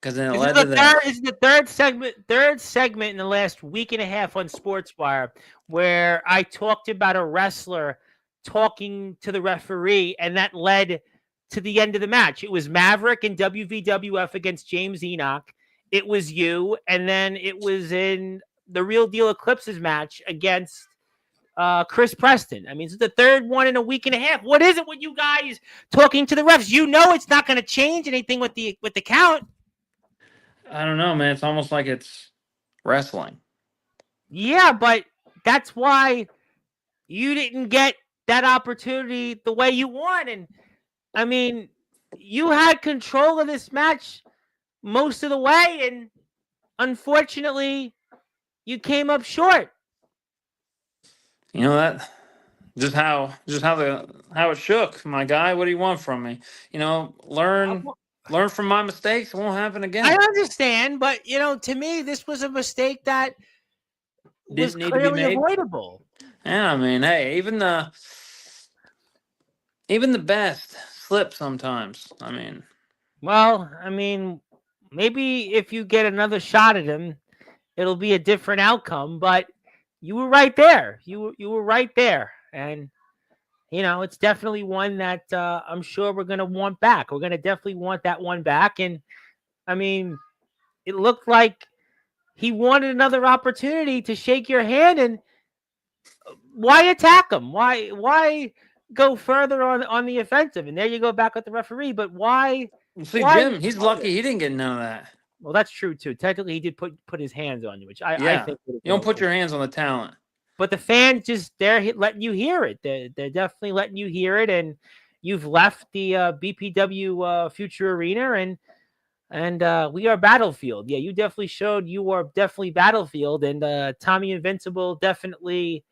because then it led to This this. is the third segment in the last week and a half on Sportswire where I talked about a wrestler talking to the referee, and that led to the end of the match. It was Maverick in WVWF against James Enoch. It was you, and then it was in the Real Deal Eclipses match against Chris Preston. I mean, it's the third one in a week and a half. What is it with you guys talking to the refs? You know it's not going to change anything with the count. I don't know, man. It's almost like it's wrestling. Yeah, but that's why you didn't get that opportunity the way you want. And I mean, you had control of this match most of the way, and unfortunately, you came up short. You know that how it shook, my guy. What do you want from me? Learn from my mistakes. It won't happen I again. understand, but to me, this was a mistake that was Didn't need to be clearly made. avoidable. Yeah, I mean, hey, even the best slip sometimes. I mean, Well, I mean, maybe if you get another shot at him, it'll be a different outcome. But you were right there. You were right there, and it's definitely one that I'm sure we're going to want back. We're going to definitely want that one back. And I mean, it looked like he wanted another opportunity to shake your hand. And why attack him? Why go further on the offensive? And there you go back with the referee. But why? See, Why? Jim, he's lucky he didn't get none of that. Well, that's true too. Technically, he did put his hands on you, which I Yeah, think would have you been don't put okay. your hands on the talent. But the fans they're letting you hear it. They're definitely letting you hear it, and you've left the BPW Future Arena, and we are Battlefield. Yeah, you definitely showed you are definitely Battlefield, and Tommy Invincible definitely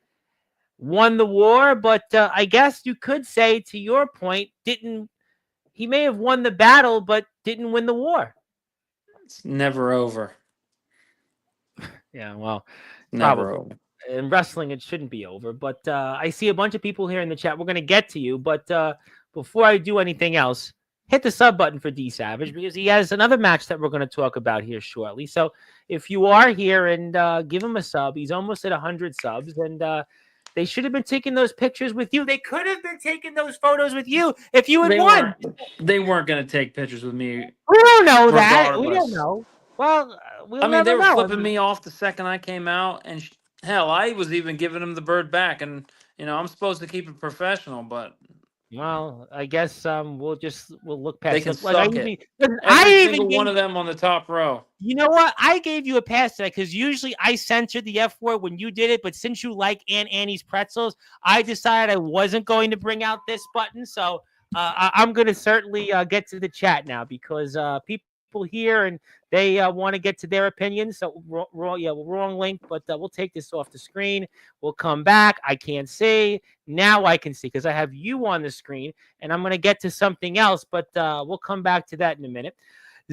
won the war. But I guess you could say, to your point, didn't he may have won the battle, but didn't win the war. It's never over. Yeah, well, Never probably. over. In wrestling, it shouldn't be over. But I see a bunch of people here in the chat. We're going to get to you. But before I do anything else, hit the sub button for D Savage, because he has another match that we're going to talk about here shortly. So if you are here, and give him a sub, he's almost at 100 subs. And they should have been taking those pictures with you. They could have been taking those photos with you if you had won. They weren't going to take pictures with me. We don't know that. We Regardless. don't know. Well, we'll I mean, never they were know. flipping me off the second I came out, and hell, I was even giving them the bird back. And I'm supposed to keep it professional, but Well, I guess we'll look past they can it. suck it. Listen, Every I single even one of them on the top row. You know what? I gave you a pass today because usually I censored the F word when you did it, but since you like Aunt Annie's pretzels, I decided I wasn't going to bring out this button. So I'm going to certainly get to the chat now, because people here and they want to get to their opinions. So wrong link, but we'll take this off the screen. We'll come back. I can't see. Now I can see because I have you on the screen, and I'm going to get to something else, but we'll come back to that in a minute.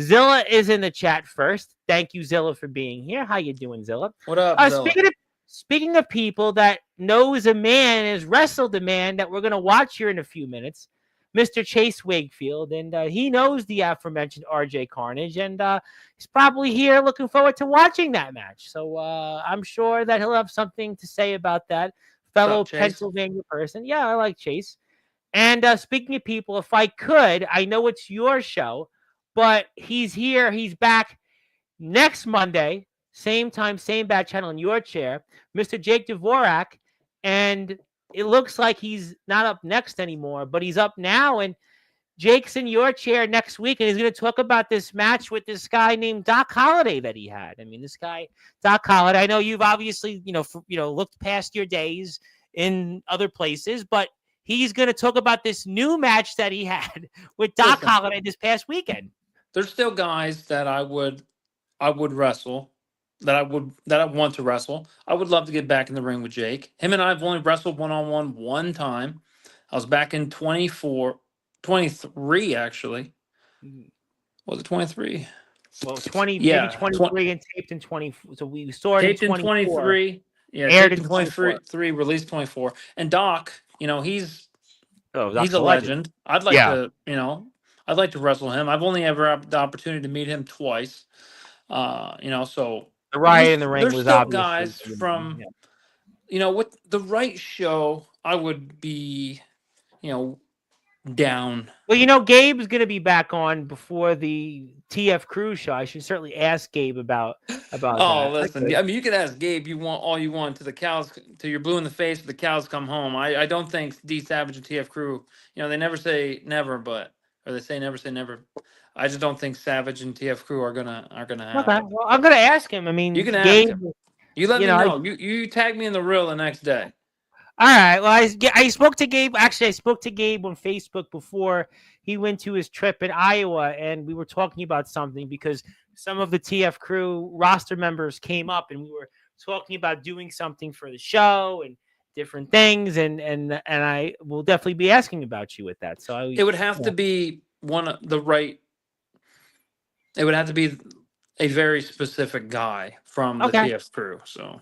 Zilla is in the chat first. Thank you, Zilla, for being here. How you doing, Zilla? What up, Zilla? Speaking of people that knows a man and has wrestled a man that we're going to watch here in a few minutes, Mr. Chase Wakefield, and he knows the aforementioned RJ Carnage, and he's probably here looking forward to watching that match. So I'm sure that he'll have something to say about that. Fellow Pennsylvania person. Yeah, I like Chase. And speaking of people, if I could, I know it's your show, but he's here. He's back next Monday, same time, same bat channel in your chair, Mr. Jake Dvorak. And it looks like he's not up next anymore, but he's up now. And Jake's in your chair next week, and he's going to talk about this match with this guy named Doc Holliday that he had. I mean, this guy, Doc Holliday, I know you've obviously, looked past your days in other places, but he's going to talk about this new match that he had with Doc Holliday this past weekend. There's still guys that I would wrestle, that I want to wrestle. I would love to get back in the ring with Jake. Him and I have only wrestled one-on-one one time. I was back in 23 actually. Was it 23? Well, 20, yeah, maybe 23 and taped in 20. So we started taped in 23. Yeah, aired in 23, released 24. And Doc, he's a legend. I'd like to, I'd like to wrestle him. I've only ever had the opportunity to meet him twice. So the riot in the ring was still guys from, with the right show, I would be, down. Well, Gabe's going to be back on before the TF Crew show. I should certainly ask Gabe about that. Listen, I mean, you could ask Gabe you want all you want to the cows, till you're blue in the face, but the cows come home. I don't think D Savage and TF Crew, they never say never, or they say never say never. I just don't think Savage and TF Crew are gonna happen. Okay, well, I'm gonna ask him. I mean, you can Gabe, ask him. You let me know. You tag me in the reel the next day. All right. Well, I spoke to Gabe. Actually, I spoke to Gabe on Facebook before he went to his trip in Iowa, and we were talking about something because some of the TF Crew roster members came up, and we were talking about doing something for the show and different things, and I will definitely be asking about you with that. So it would have to be it would have to be a very specific guy from the TF Crew. So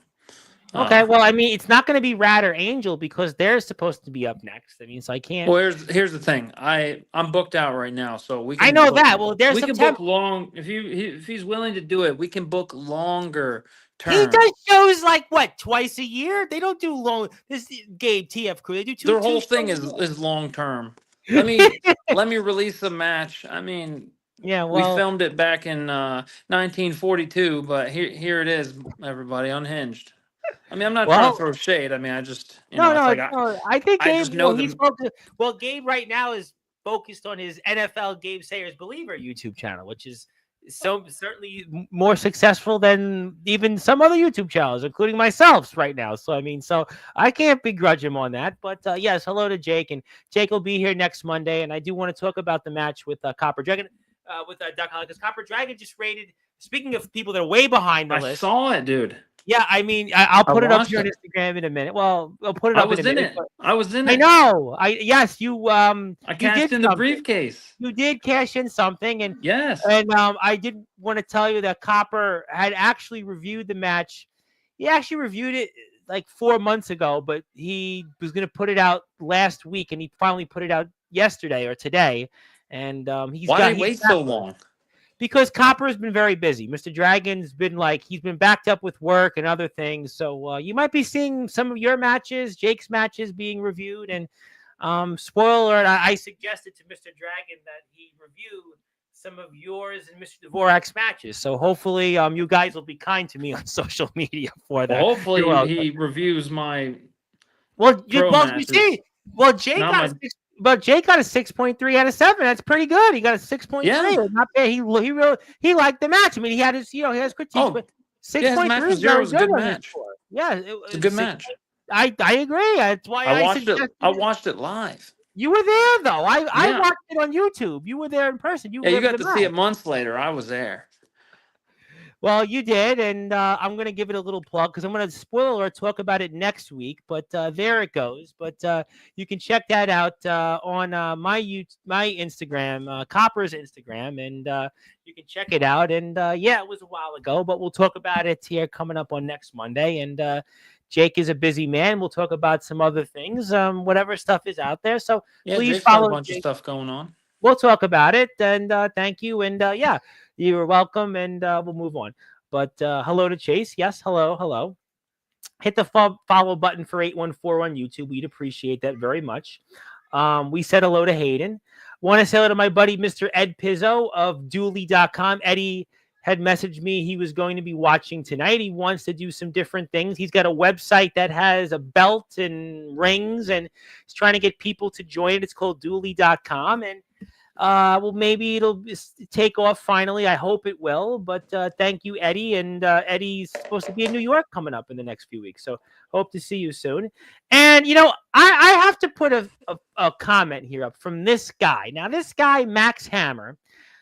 Okay, well, I mean, it's not going to be Rat or Angel because they're supposed to be up next. I mean, so I can't. Well, here's the thing. I'm booked out right now, so we I can know book. that. Well, there's We can September. book long if he's willing to do it. We can book longer He term. does shows like what, twice a year? They don't do long. This Gabe TF Crew. They do two. Their whole Two thing shows is long term. a year. Let me release the match. I mean, Yeah, we well, filmed it back in 1942, but here it is, everybody, unhinged. I mean, I'm not trying to well, throw shade. I mean, I just no, it's no, like no. I think I Gabe. just know Well, he's them. focused. Well, Gabe right now is focused on his NFL Gabe Sayers Believer YouTube channel, which is so certainly more successful than even some other YouTube channels, including myself right now. So I mean, so I can't begrudge him on that. But yes, hello to Jake, and Jake will be here next Monday. And I do want to talk about the match with Copper Dragon, with Duck Holly, because Copper Dragon just rated. Speaking of people that are way behind the I list. saw it, dude. Yeah, I mean, I'll I put it up watched here on it. Instagram in a minute. Well, I'll put it I up in was a in minute. it. I was in I it. know. Yes, you I you did cashed in the something. briefcase. You did cash in something, and Yes. I did want to tell you that Copper had actually reviewed the match. He actually reviewed it like 4 months ago, but he was going to put it out last week, and he finally put it out yesterday or today. And Why did he wait so long? Because Copper has been very busy. Mr. Dragon's been he's been backed up with work and other things. So you might be seeing some of your matches, Jake's matches being reviewed. And spoiler alert, I suggested to Mr. Dragon that he review some of yours and Mr. Dvorak's matches. So hopefully you guys will be kind to me on social media for that. Well, hopefully he reviews my pro matches. You see, Jake got a 6.3 out of 7. That's pretty good. He got a 6.3. Yeah. Not bad. He liked the match. I mean, he had his he has critiques, but 6.3 was a good match. Yeah, it's a good match. I agree. That's why I watched it. I watched it live. You were there though. I watched it on YouTube. You were there in person. You got to see it months later. I was there. Well, you did, and I'm going to give it a little plug because I'm going to spoil or talk about it next week. But there it goes. But you can check that out on my Instagram, Copper's Instagram, and you can check it out. And yeah, it was a while ago, but we'll talk about it here coming up on next Monday. And Jake is a busy man. We'll talk about some other things, whatever stuff is out there. So please Jake's follow got a bunch of stuff going on. We'll talk about it. And thank you. And yeah. You're welcome, and we'll move on. But hello to Chase. Yes, hello. Hit the follow button for 8141 on YouTube. We'd appreciate that very much. We said hello to Hayden. Want to say hello to my buddy, Mr. Ed Pizzo of Dooley.com. Eddie had messaged me he was going to be watching tonight. He wants to do some different things. He's got a website that has a belt and rings, and he's trying to get people to join it. It's called Dooley.com, and well, maybe it'll take off finally. I hope it will. But thank you, Eddie. And Eddie's supposed to be in New York coming up in the next few weeks. So hope to see you soon. And, I have to put a comment here up from this guy. Now, this guy, Max Hammer,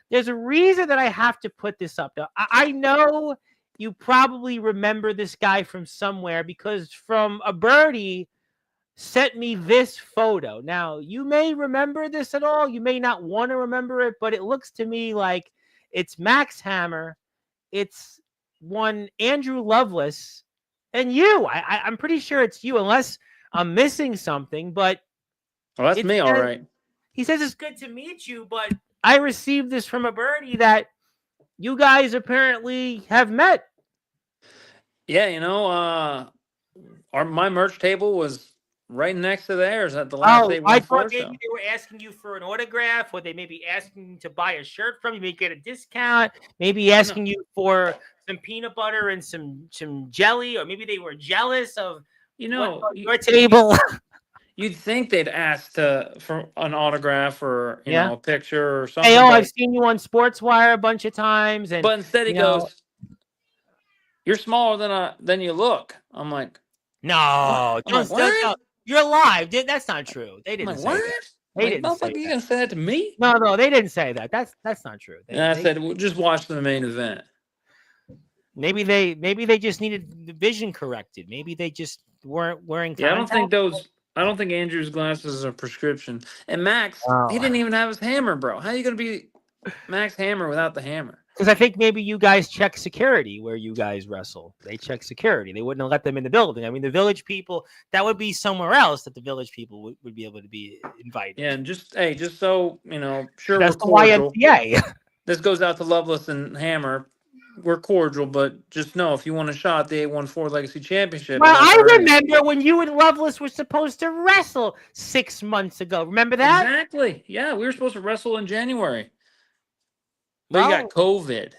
there's a reason that I have to put this up. Now, I know you probably remember this guy from somewhere because from a birdie sent me this photo. Now, you may remember this at all. You may not want to remember it, but it looks to me like it's Max Hammer. It's one Andrew Lovelace and you. I'm pretty sure it's you, unless I'm missing something. But that's me, all right. He says it's good to meet you, but I received this from a birdie that you guys apparently have met. Yeah, my merch table was right next to theirs at the last day. I thought maybe they were asking you for an autograph, or they may be asking you to buy a shirt from you, may get a discount, maybe asking you for some peanut butter and some jelly, or maybe they were jealous of your table. You'd think they'd ask for an autograph or a picture or something. Hey, I've seen you on Sportswire a bunch of times, but instead he goes, "You're smaller than you look." I'm like, "No, no. You're live. That's not true. They didn't say that. They didn't say that. You gonna say that to me? No, they didn't say that. That's not true. I said, well, just watch the main event. Maybe they just needed the vision corrected. Maybe they just weren't wearing. Yeah, I don't think Andrew's glasses are prescription. And Max, he didn't even have his hammer, bro. How are you gonna be Max Hammer without the hammer? Because I think maybe you guys check security where you guys wrestle. They check security. They wouldn't have let them in the building. I mean, the village people, that would be somewhere else that the village people would be able to be invited. Yeah, and just so sure we're That's the cordial. YMCA. This goes out to Loveless and Hammer. We're cordial, but just know if you want a shot at the 814 Legacy Championship, Well, you have to I earn it. remember when you and Lovelace were supposed to wrestle 6 months ago. Remember that? Exactly. Yeah, we were supposed to wrestle in January, but you got Well, COVID.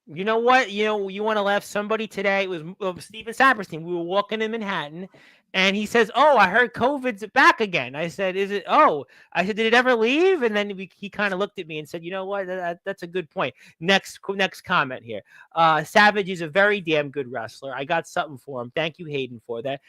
you know what? You want to laugh. Somebody today, it was Steven Saperstein. We were walking in Manhattan, and he says, "Oh, I heard COVID's back again." I said, "Is it?" Oh, I said, "Did it ever leave?" And then he kind of looked at me and said, "You know what? That's a good point." Next comment here. Savage is a very damn good wrestler. I got something for him. Thank you, Hayden, for that.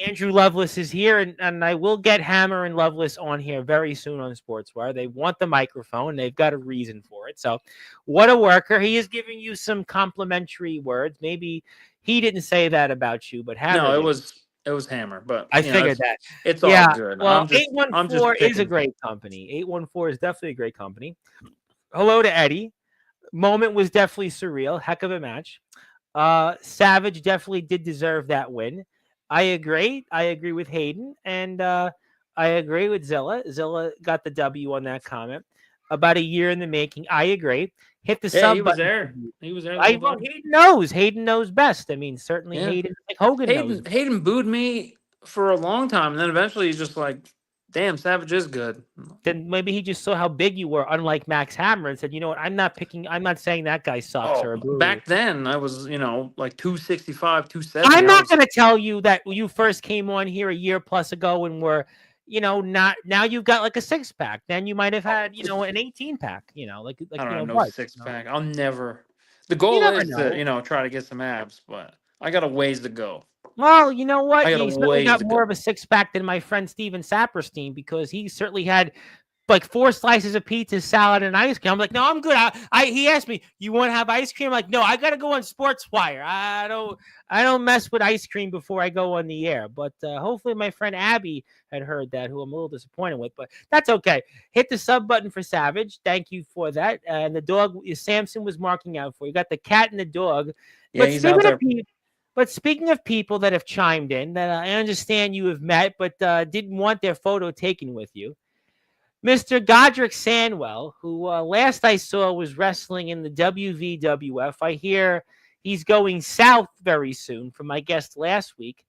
Andrew Lovelace is here, and I will get Hammer and Lovelace on here very soon on Sportswire. They want the microphone. They've got a reason for it. So, what a worker. He is giving you some complimentary words. Maybe he didn't say that about you, but Hammer No, did. It was Hammer, but I figured that. it's all Yeah. good. Well, I'm just 814 is a picking. great company. 814 is definitely a great company. Hello to Eddie. Moment was definitely surreal. Heck of a match. Savage definitely did deserve that win. I agree. I agree with Hayden, and I agree with Zilla. Zilla got the W on that comment. About a year in the making. I agree. Hit the Yeah, sub he was button. there. He was there the whole time. Hayden knows. Hayden knows best. I mean, certainly Yeah. Hayden, like Hogan knows. Hayden booed me for a long time, and then eventually he's just like, "Damn, Savage is good." Then maybe he just saw how big you were, unlike Max Hammer, and said, "You know what? I'm not saying that guy sucks or a boo." Back then I was, like 265, 270. I'm not going to tell you that you first came on here a year plus ago and were, not now you've got like a 6-pack. Then you might have had, an 18-pack, I don't have no Bud, six pack. I'll never. The You goal never is to, know. try to get some abs, but I got a ways to go. Well, you know what? I got a You certainly ways got to more go. of a 6-pack than my friend Steven Saperstein because he certainly had like 4 slices of pizza, salad, and ice cream. I'm like, no, I'm good. He asked me, you want to have ice cream? I'm like, no, I got to go on Sportswire. I don't mess with ice cream before I go on the air. But hopefully my friend Abby had heard that, who I'm a little disappointed with, but that's okay. Hit the sub button for Savage. Thank you for that. And the dog, Samson was marking out for you. Got the cat and the dog. Yeah, But he's out there. speaking of people that have chimed in, that I understand you have met, but didn't want their photo taken with you. Mr. Godric Sandwell, who last I saw was wrestling in the WVWF. I hear he's going south very soon from my guest last week.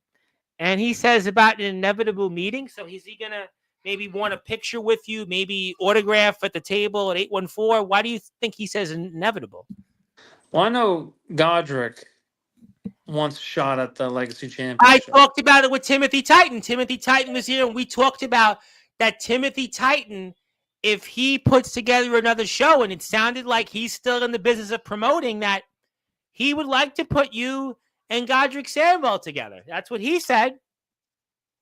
And he says about an inevitable meeting. So is he going to maybe want a picture with you, maybe autograph at the table at 814? Why do you think he says inevitable? Well, I know Godric wants a shot at the Legacy I Championship. talked about it with Timothy Titan. Timothy Titan was here, and we talked about that Timothy Titan, if he puts together another show, and it sounded like he's still in the business of promoting that, he would like to put you and Godric Sandwell together. That's what he said.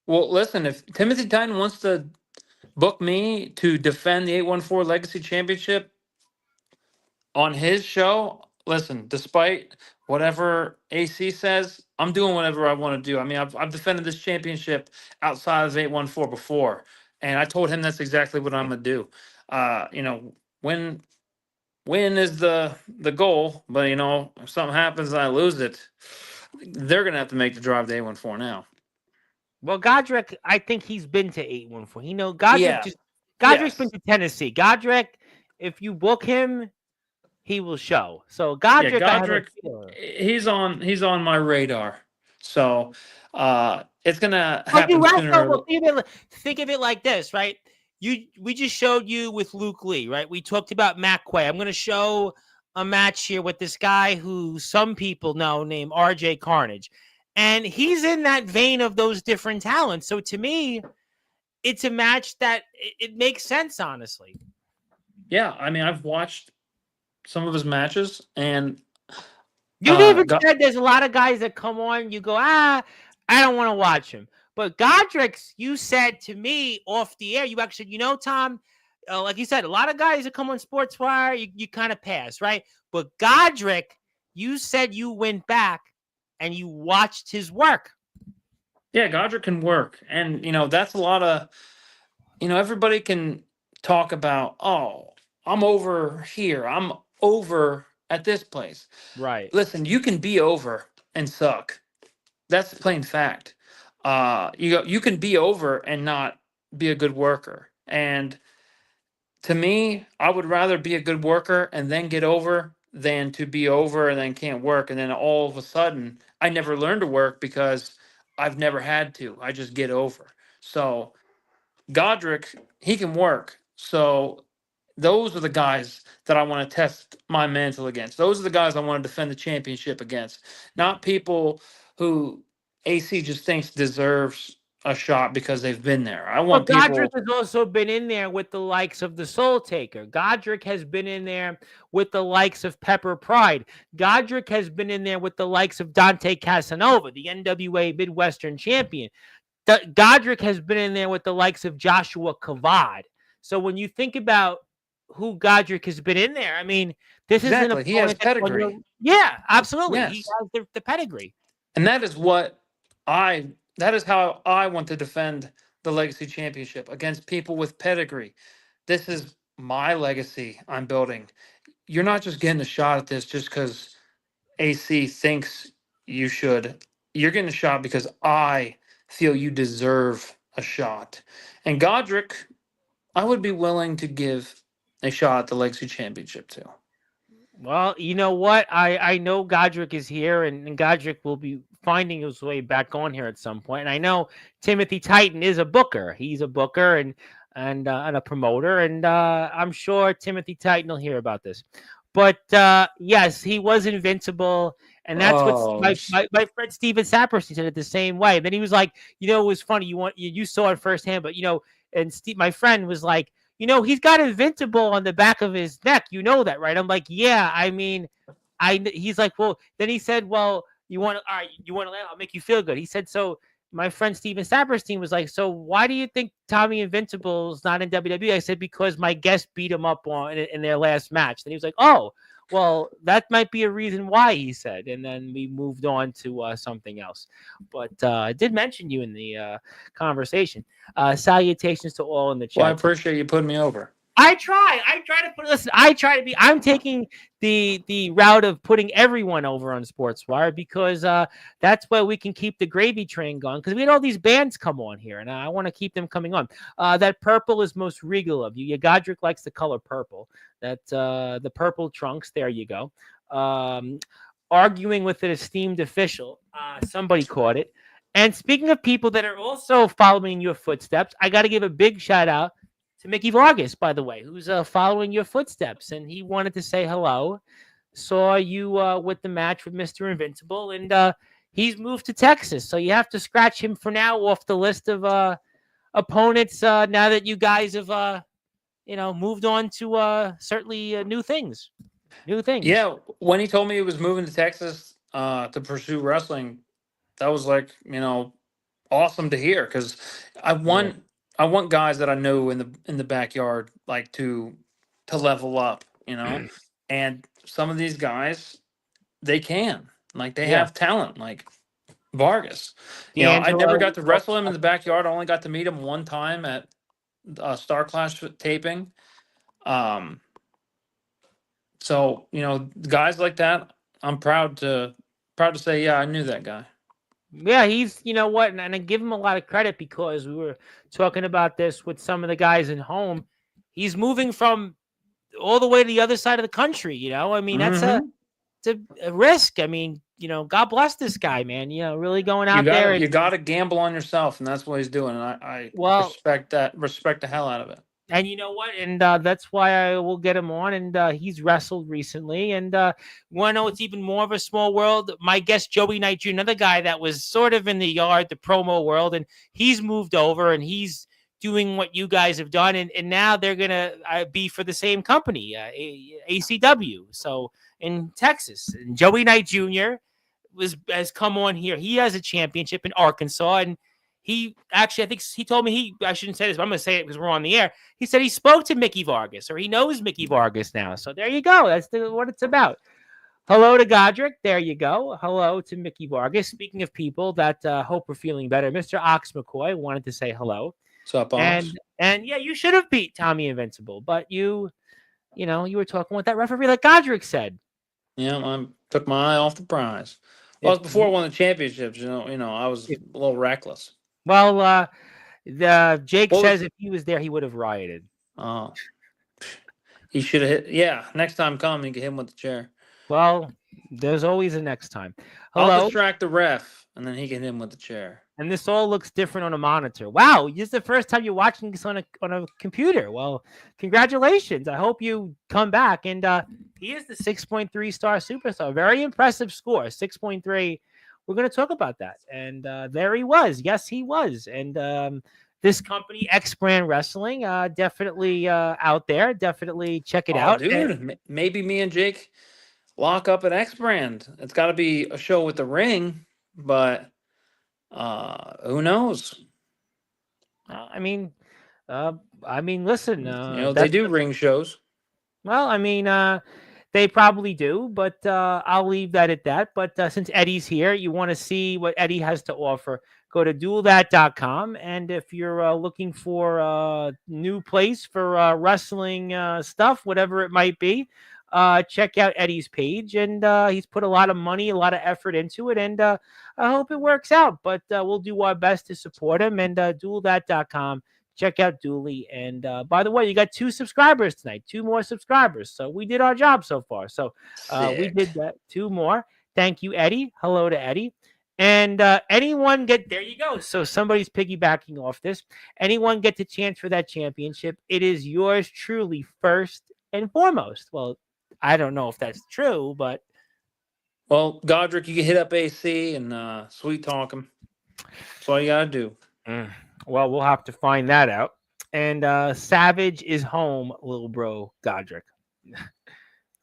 Well, listen, if Timothy Titan wants to book me to defend the 814 Legacy Championship on his show, listen, despite whatever AC says, I'm doing whatever I want to do. I mean, I've defended this championship outside of 814 before, and I told him that's exactly what I'm going to do. Win is the goal, but if something happens and I lose it, they're going to have to make the drive to 814 now. Well, Godric, I think he's been to 814. Godric's Yes. been to Tennessee. Godric, if you book him, he will show. So Godric, he's on my radar. So it's gonna happen sooner. Think of it like this, right? We just showed you with Luke Lee, right? We talked about Matt Quay. I'm going to show a match here with this guy who some people know named RJ Carnage. And he's in that vein of those different talents. So to me, it's a match that it makes sense, honestly. Yeah, I mean, I've watched some of his matches, and you've even said there's a lot of guys that come on, you go, I don't want to watch him. But Godric's, you said to me off the air, you actually, Tom, like you said, a lot of guys that come on Sportswire, you kind of pass, right? But Godric, you said you went back and you watched his work. Yeah, Godric can work. And, that's a lot of, everybody can talk about, oh, I'm over here. I'm over at this place. Right. Listen, you can be over and suck. That's plain fact. You can be over and not be a good worker. And to me, I would rather be a good worker and then get over than to be over and then can't work. And then all of a sudden, I never learn to work because I've never had to. I just get over. So Godric, he can work. So those are the guys that I want to test my mantle against. Those are the guys I want to defend the championship against. Not people who AC just thinks deserves a shot because they've been there. I Well, want Godric people. has also been in there with the likes of the Soul Taker. Godric has been in there with the likes of Pepper Pride. Godric has been in there with the likes of Dante Casanova, the NWA Midwestern champion. Godric has been in there with the likes of Joshua Kavad. So when you think about who Godric has been in there, I mean, this is an Exactly. He has opponent that's on your. pedigree. Yeah, absolutely. He Yes. has the pedigree. And that is how I want to defend the legacy championship against people with pedigree. This is my legacy I'm building. You're not just getting a shot at this just because AC thinks you should. You're getting a shot because I feel you deserve a shot. And Godric, I would be willing to give a shot at the legacy championship too. Well, you know what? I know Godric is here, and Godric will be finding his way back on here at some point. And I know Timothy Titan is a booker. He's a booker and a promoter, and I'm sure Timothy Titan will hear about this. But yes, he was invincible, and that's what Oh, my friend Steven Saperstein said it the same way. And then he was like, it was funny. You saw it firsthand, but and my friend was like, he's got invincible on the back of his neck. You know that, right? I'm like, yeah. I mean, he's like, well. Then he said, well, you want to, all right? You want to land? I'll make you feel good. He said, so. My friend Steven Saperstein was like, so why do you think Tommy Invincible's not in WWE? I said, because my guest beat him up in their last match. Then he was like, oh, well, that might be a reason why, he said. And then we moved on to something else. But I did mention you in the conversation. Salutations to all in the chat. well, I appreciate you putting me over. I try to put. Listen, I'm taking the route of putting everyone over on Sportswire because that's where we can keep the gravy train going. Because we had all these bands come on here, and I want to keep them coming on. That purple is most regal of you. Godric likes the color purple. That the purple trunks. There you go. Arguing with an esteemed official. Somebody caught it. And speaking of people that are also following your footsteps, I got to give a big shout out to Mickey Vargas, by the way, who's following your footsteps, and he wanted to say hello. Saw you with the match with Mr. Invincible, and he's moved to Texas, so you have to scratch him for now off the list of opponents. Now that you guys have, moved on to certainly new things. New things. Yeah, when he told me he was moving to Texas to pursue wrestling, that was like, awesome to hear because I want guys that I know in the backyard like to level up, and some of these guys they can like they have talent like Vargas. I never got to wrestle him in the backyard. I only got to meet him one time at Star Clash taping. So guys like that, I'm proud to say, yeah, I knew that guy. Yeah, he's, and I give him a lot of credit because we were talking about this with some of the guys in home. He's moving from all the way to the other side of the country. I mean, that's a risk. I mean, God bless this guy, man. Really going out there. You got to gamble on yourself, and that's what he's doing. And I respect the hell out of it. And you know what? And that's why I will get him on. And he's wrestled recently. And want to know it's even more of a small world? My guest, Joey Knight Jr., another guy that was sort of in the yard, the promo world, and he's moved over and he's doing what you guys have done. And now they're going to be for the same company, ACW. So in Texas. And Joey Knight Jr. has come on here. He has a championship in Arkansas. And he actually, I think he told me I shouldn't say this, but I'm going to say it because we're on the air. He said he spoke to Mickey Vargas, or he knows Mickey Vargas now. So there you go. That's what it's about. Hello to Godric. There you go. Hello to Mickey Vargas. Speaking of people that hope we're feeling better, Mr. Ox McCoy wanted to say hello. What's up, Ox? And yeah, you should have beat Tommy Invincible, but you were talking with that referee like Godric said. Yeah, I took my eye off the prize. Well, it If was before I won the championships. I was if a little reckless. well, the Jake What says was? if he was there, he would have rioted. Uh, he should have hit. Yeah, next time come, you can hit him with the chair. Well, there's always a next time. I'll Hello. distract the ref, and then he can hit him with the chair. And this all looks different on a monitor. Wow, this is the first time you're watching this on a computer. Well, congratulations. I hope you come back. And he is the 6.3 star superstar. Very impressive score, 6.3. We're going to talk about that. And there he was. Yes, he was. And this company, X Brand Wrestling, definitely out there. Definitely check it Oh, out. And dude, maybe me and Jake lock up at X Brand. It's got to be a show with the ring, but who knows? I mean, listen, They do ring shows. well, they probably do, but I'll leave that at that. But since Eddie's here, you want to see what Eddie has to offer, go to duelthat.com. And if you're looking for a new place for wrestling stuff, whatever it might be, check out Eddie's page. And he's put a lot of money, a lot of effort into it. And I hope it works out. But we'll do our best to support him. And duelthat.com. Check out Dooley. And by the way, you got 2 subscribers tonight, 2 more subscribers. So we did our job so far. So we did that. 2 more. Thank you, Eddie. Hello to Eddie. And anyone there you go. So somebody's piggybacking off this. Anyone get the chance for that championship? It is yours truly first and foremost. Well, I don't know if that's true, but. Well, Godric, you can hit up AC and sweet talk him. That's all you got to do. Well, we'll have to find that out. And Savage is home, little bro Godric.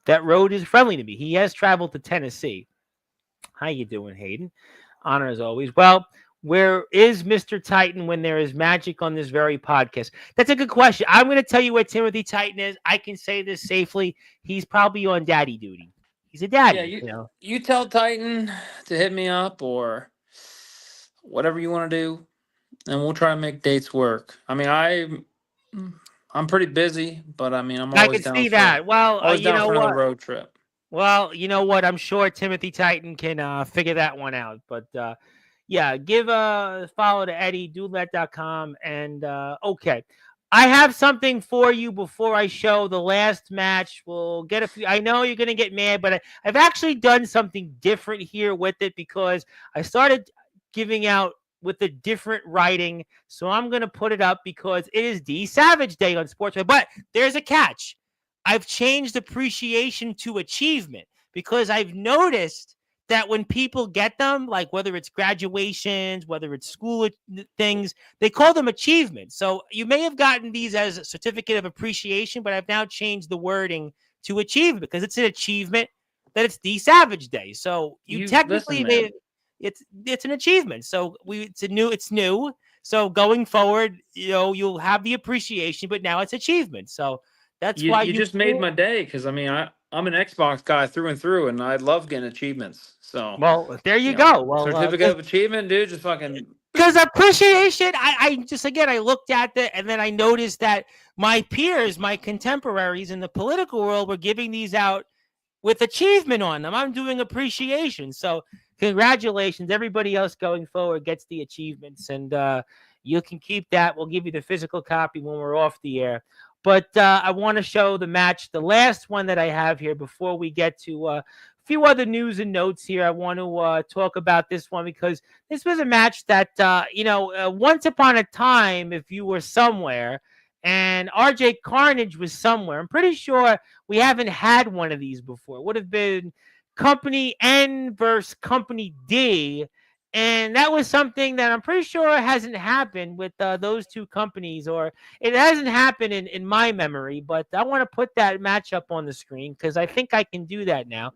That road is friendly to me. He has traveled to Tennessee. How you doing, Hayden? Honor as always. Well, where is Mr. Titan when there is magic on this very podcast? That's a good question. I'm going to tell you where Timothy Titan is. I can say this safely. He's probably on daddy duty. He's a daddy. Yeah, you tell Titan to hit me up or whatever you want to do, and we'll try to make dates work. I mean, I'm pretty busy, but I'm always I can down see that. Well, always you down know for what? another road trip. Well, you know what? I'm sure Timothy Titan can figure that one out. But yeah, give a follow to Eddie, duelthat.com. And okay. I have something for you before I show the last match. We'll get a few. I know you're going to get mad, but I've actually done something different here with it because I started giving out with a different writing. So I'm going to put it up because it is D Savage Day on Sportswire. But there's a catch. I've changed appreciation to achievement because I've noticed that when people get them, like whether it's graduations, whether it's school things, they call them achievements. So you may have gotten these as a certificate of appreciation, but I've now changed the wording to achievement because it's an achievement that it's the Savage Day. So you technically listen, it's an achievement. So it's new. So going forward, you'll have the appreciation, but now it's achievement. So that's why you just made my day because I'm an Xbox guy through and through, and I love getting achievements. So well, there you go. Well, certificate of achievement, dude, just fucking. Because appreciation, I just again I looked at it and then I noticed that my peers, my contemporaries in the political world were giving these out with achievement on them. I'm doing appreciation. So congratulations. Everybody else going forward gets the achievements, and you can keep that. We'll give you the physical copy when we're off the air. But I want to show the match, the last one that I have here before we get to a few other news and notes here. I want to talk about this one because this was a match that, once upon a time, if you were somewhere and RJ Carnage was somewhere, I'm pretty sure we haven't had one of these before. It would have been Company N versus Company D. And that was something that I'm pretty sure hasn't happened with those two companies, or it hasn't happened in my memory. But I want to put that matchup on the screen because I think I can do that now.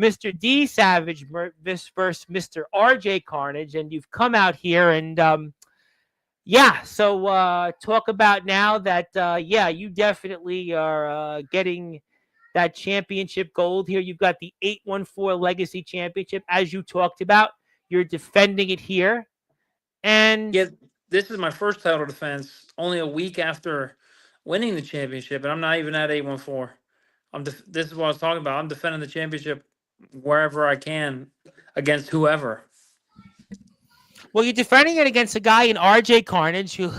Mr. D Savage versus Mr. RJ Carnage. And you've come out here and, so talk about now that, you definitely are getting that championship gold here. You've got the 814 Legacy Championship, as you talked about. You're defending it here. And yeah, this is my first title defense only a week after winning the championship, and I'm not even at 814. This is what I was talking about. I'm defending the championship wherever I can against whoever. Well, you're defending it against a guy in RJ Carnage who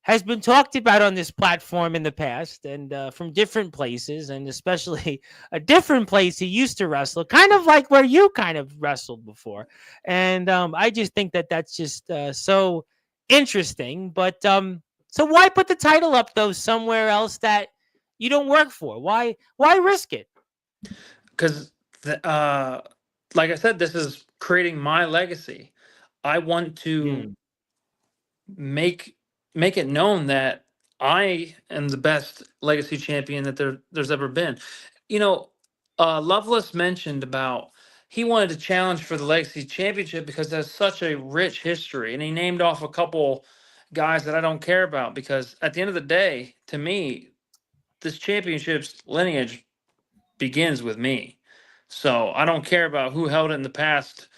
has been talked about on this platform in the past and from different places, and especially a different place he used to wrestle, kind of like where you kind of wrestled before. And I just think that that's just so interesting. But so why put the title up though somewhere else that you don't work for? Why risk it? Because, like I said, this is creating my legacy. I want to Hmm. make make it known that I am the best legacy champion that there's ever been. You know, Loveless mentioned about he wanted to challenge for the legacy championship because there's such a rich history, and he named off a couple guys that I don't care about because at the end of the day, to me, this championship's lineage begins with me. So I don't care about who held it in the past.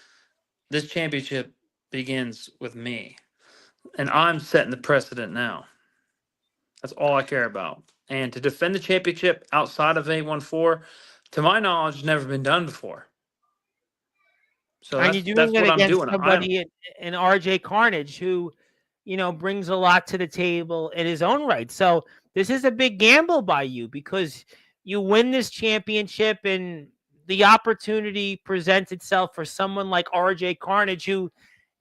This championship begins with me, and I'm setting the precedent now. That's all I care about. And to defend the championship outside of 814, to my knowledge, never been done before. So And you're that's doing it what I'm against doing. I'm somebody in RJ Carnage who, brings a lot to the table in his own right. So this is a big gamble by you because you win this championship and the opportunity presents itself for someone like RJ Carnage who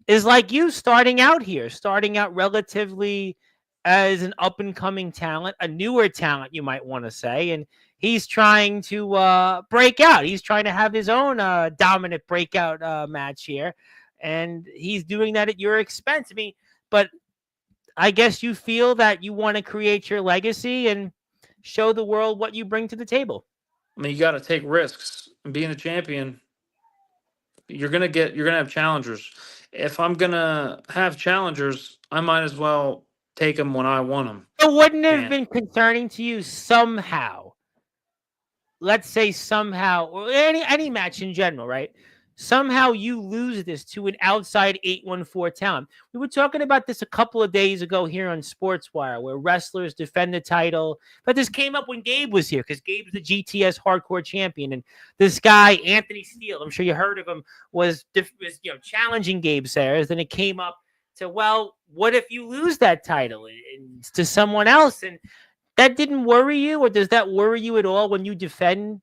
is like you starting out here, starting out relatively as an up and coming talent, a newer talent, you might want to say. And he's trying to break out. He's trying to have his own dominant breakout match here. And he's doing that at your expense. I mean, but I guess you feel that you want to create your legacy and show the world what you bring to the table. I mean, you got to take risks. And being a champion, you're gonna have challengers. If I'm gonna have challengers, I might as well take them when I want them. It wouldn't have And been concerning to you somehow, let's say somehow, or any match in general, right? Somehow you lose this to an outside 814 talent. We were talking about this a couple of days ago here on Sportswire, where wrestlers defend the title. But this came up when Gabe was here because Gabe's the GTS Hardcore Champion, and this guy Anthony Steele, I'm sure you heard of him, was challenging Gabe Sayers. Then it came up to, well, what if you lose that title to someone else? And that didn't worry you, or does that worry you at all when you defend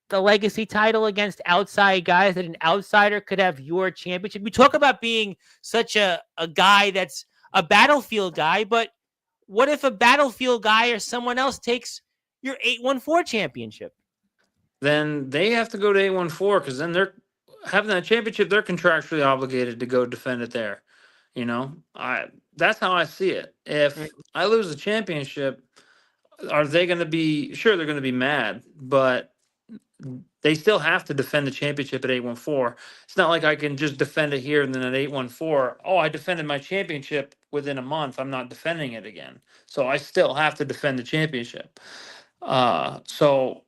the legacy title against outside guys that an outsider could have your championship? We talk about being such a guy that's a battlefield guy, but what if a battlefield guy or someone else takes your 814 championship? then they have to go to 814 because then they're having that championship. They're contractually obligated to go defend it there. You know, I that's how I see it. If I lose the championship, are they going to be sure they're going to be mad, but they still have to defend the championship at 814. It's not like I can just defend it here and then at 814, oh, I defended my championship within a month. I'm not defending it again. So I still have to defend the championship. So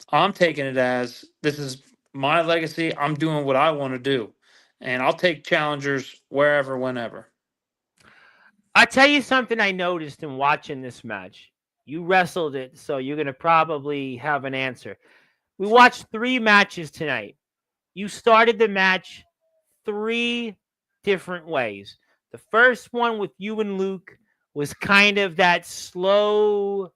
I'm taking it as this is my legacy. I'm doing what I want to do. And I'll take challengers wherever, whenever. I'll tell you something I noticed in watching this match. You wrestled it, so you're going to probably have an answer. We watched 3 matches tonight. You started the match 3 different ways. The first one with you and Luke was kind of that slow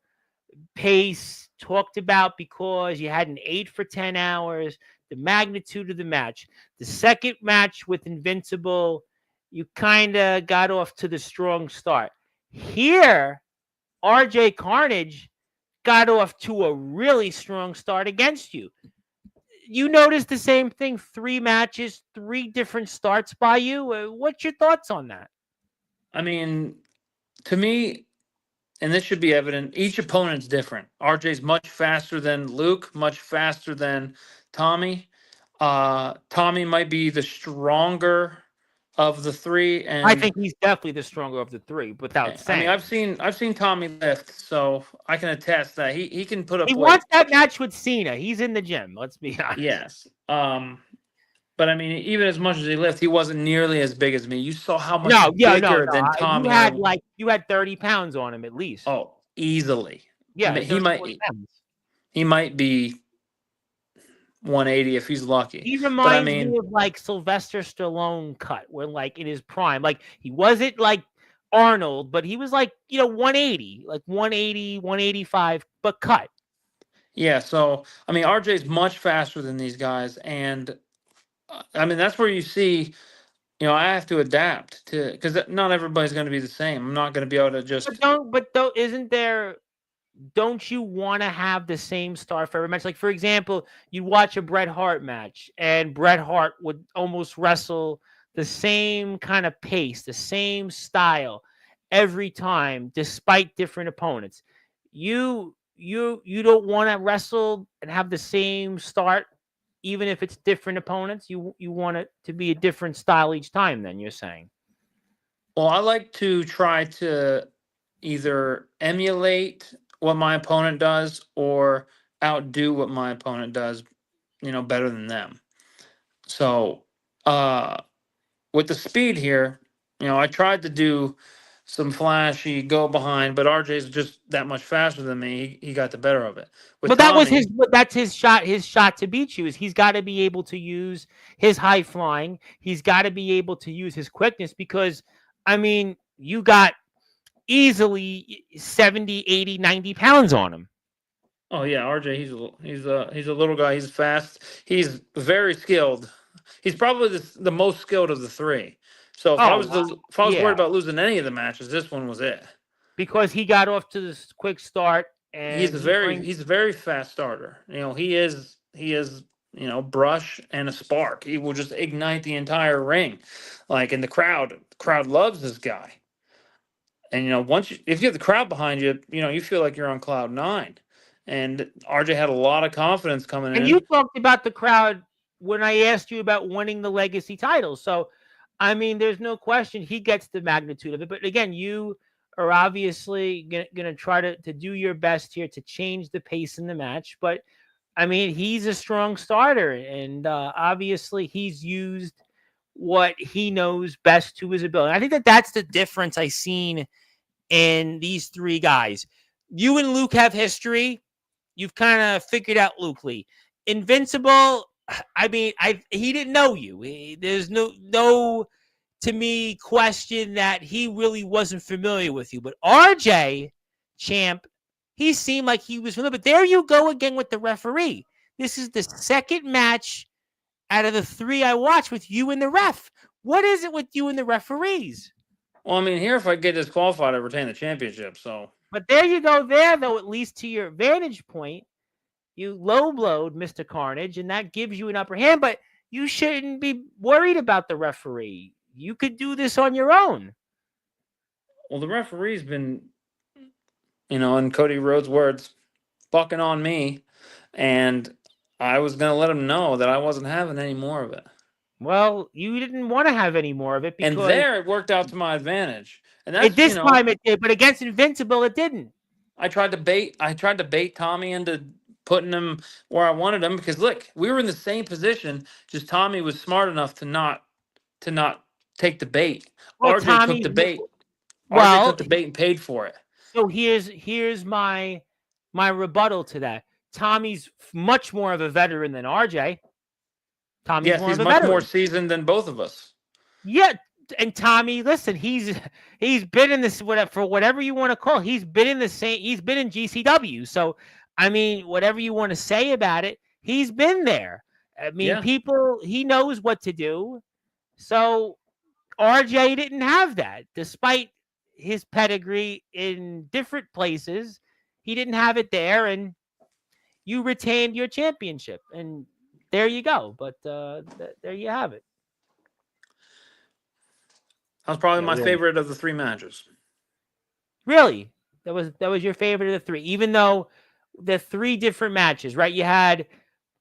pace talked about because you had an 8 for 10 hours, the magnitude of the match. The second match with Invincible, you kind of got off to the strong start. Here, RJ Carnage got off to a really strong start against you. You noticed the same thing, 3 matches, 3 different starts by you. What's your thoughts on that? I mean, to me, and this should be evident, each opponent's different. RJ's much faster than Luke, much faster than Tommy. Tommy might be the stronger of the 3, I and think he's definitely the stronger of the 3, without I mean, saying. I've seen Tommy lift, so I can attest that he can put He up weight. wants that match with Cena. He's in the gym. Let's be honest. Yes. But I mean, even as much as he lifted, he wasn't nearly as big as me. You saw how much bigger than Tommy. You had 30 pounds on him at least. Easily. Yeah, He 30 pounds. might be 180 if he's lucky. He But I reminds me mean, of like Sylvester Stallone cut, when like in his prime, like he wasn't like Arnold, but he was like 180, like 180, 185, but cut. yeah. So I mean, RJ's much faster than these guys, and I mean that's where you see. I have to adapt to because not everybody's going to be the same. I'm not going to be able to But just. don't isn't there? Don't you want to have the same star for every match? Like, for example, you watch a Bret Hart match, and Bret Hart would almost wrestle the same kind of pace, the same style every time, despite different opponents. You don't want to wrestle and have the same start, even if it's different opponents. You want it to be a different style each time. Then you're saying. Well, I like to try to either emulate what my opponent does or outdo what my opponent does, better than them. So, with the speed here, I tried to do some flashy go behind, but RJ's just that much faster than me. He got the better of it. With But that was Tommy, his. But that's his shot. His shot to beat you is he's got to be able to use his high flying. He's got to be able to use his quickness because, I mean, you got easily 70, 80, 90 pounds on him. oh yeah, RJ, he's a little guy. He's fast. He's very skilled. He's probably the most skilled of the three. So if I Oh, was if I was worried yeah, about losing any of the matches, this one was it. because he got off to this quick start He's and a he very brings. he's a very fast starter. He is brush and a spark. He will just ignite the entire ring, like in the crowd loves this guy. And if you have the crowd behind you, you feel like you're on cloud nine. And RJ had a lot of confidence coming And you in. talked about the crowd when I asked you about winning the legacy title. So, I mean, there's no question he gets the magnitude of it. But again, you are obviously going to try to do your best here to change the pace in the match. But I mean, he's a strong starter, and obviously he's used what he knows best to his ability. I think that's the difference I seen in these three guys. You and Luke have history. You've kind of figured out Luke Lee. Invincible. I mean, he didn't know you. There's no to me question that he really wasn't familiar with you. But RJ Champ, he seemed like he was familiar. But there you go again with the referee. This is the second match out of the three I watched with you and the ref. What is it with you and the referees? Well, I mean, here if I get disqualified, I retain the championship. So But there you go there, though, at least to your vantage point, you low blowed Mr. Carnage, and that gives you an upper hand, but you shouldn't be worried about the referee. You could do this on your own. well, the referee's been, in Cody Rhodes' words, fucking on me, and I was gonna let him know that I wasn't having any more of it. Well, you didn't want to have any more of it And because there it worked out to my advantage. And at that's, this time it did, but against Invincible, it didn't. I tried to bait Tommy into putting him where I wanted him because look, we were in the same position, just Tommy was smart enough to not take the bait. Well, RJ took Tommy, the bait. RJ well, took the bait and paid for it. so here's my rebuttal to that. Tommy's much more of a veteran than RJ. Tommy's Yes, more he's of a much more veteran. seasoned than both of us. Yeah, and Tommy, listen, he's been in this whatever for whatever you want to call. He's been in the same. He's been in GCW. So I mean, whatever you want to say about it, he's been there. I mean, Yeah. people. He knows what to do. So RJ didn't have that, despite his pedigree in different places. He didn't have it there, and you retained your championship, and there you go. But there you have it. That was probably Yeah, my really. favorite of the three matches. Really? That was your favorite of the three, even though the three different matches, right? You had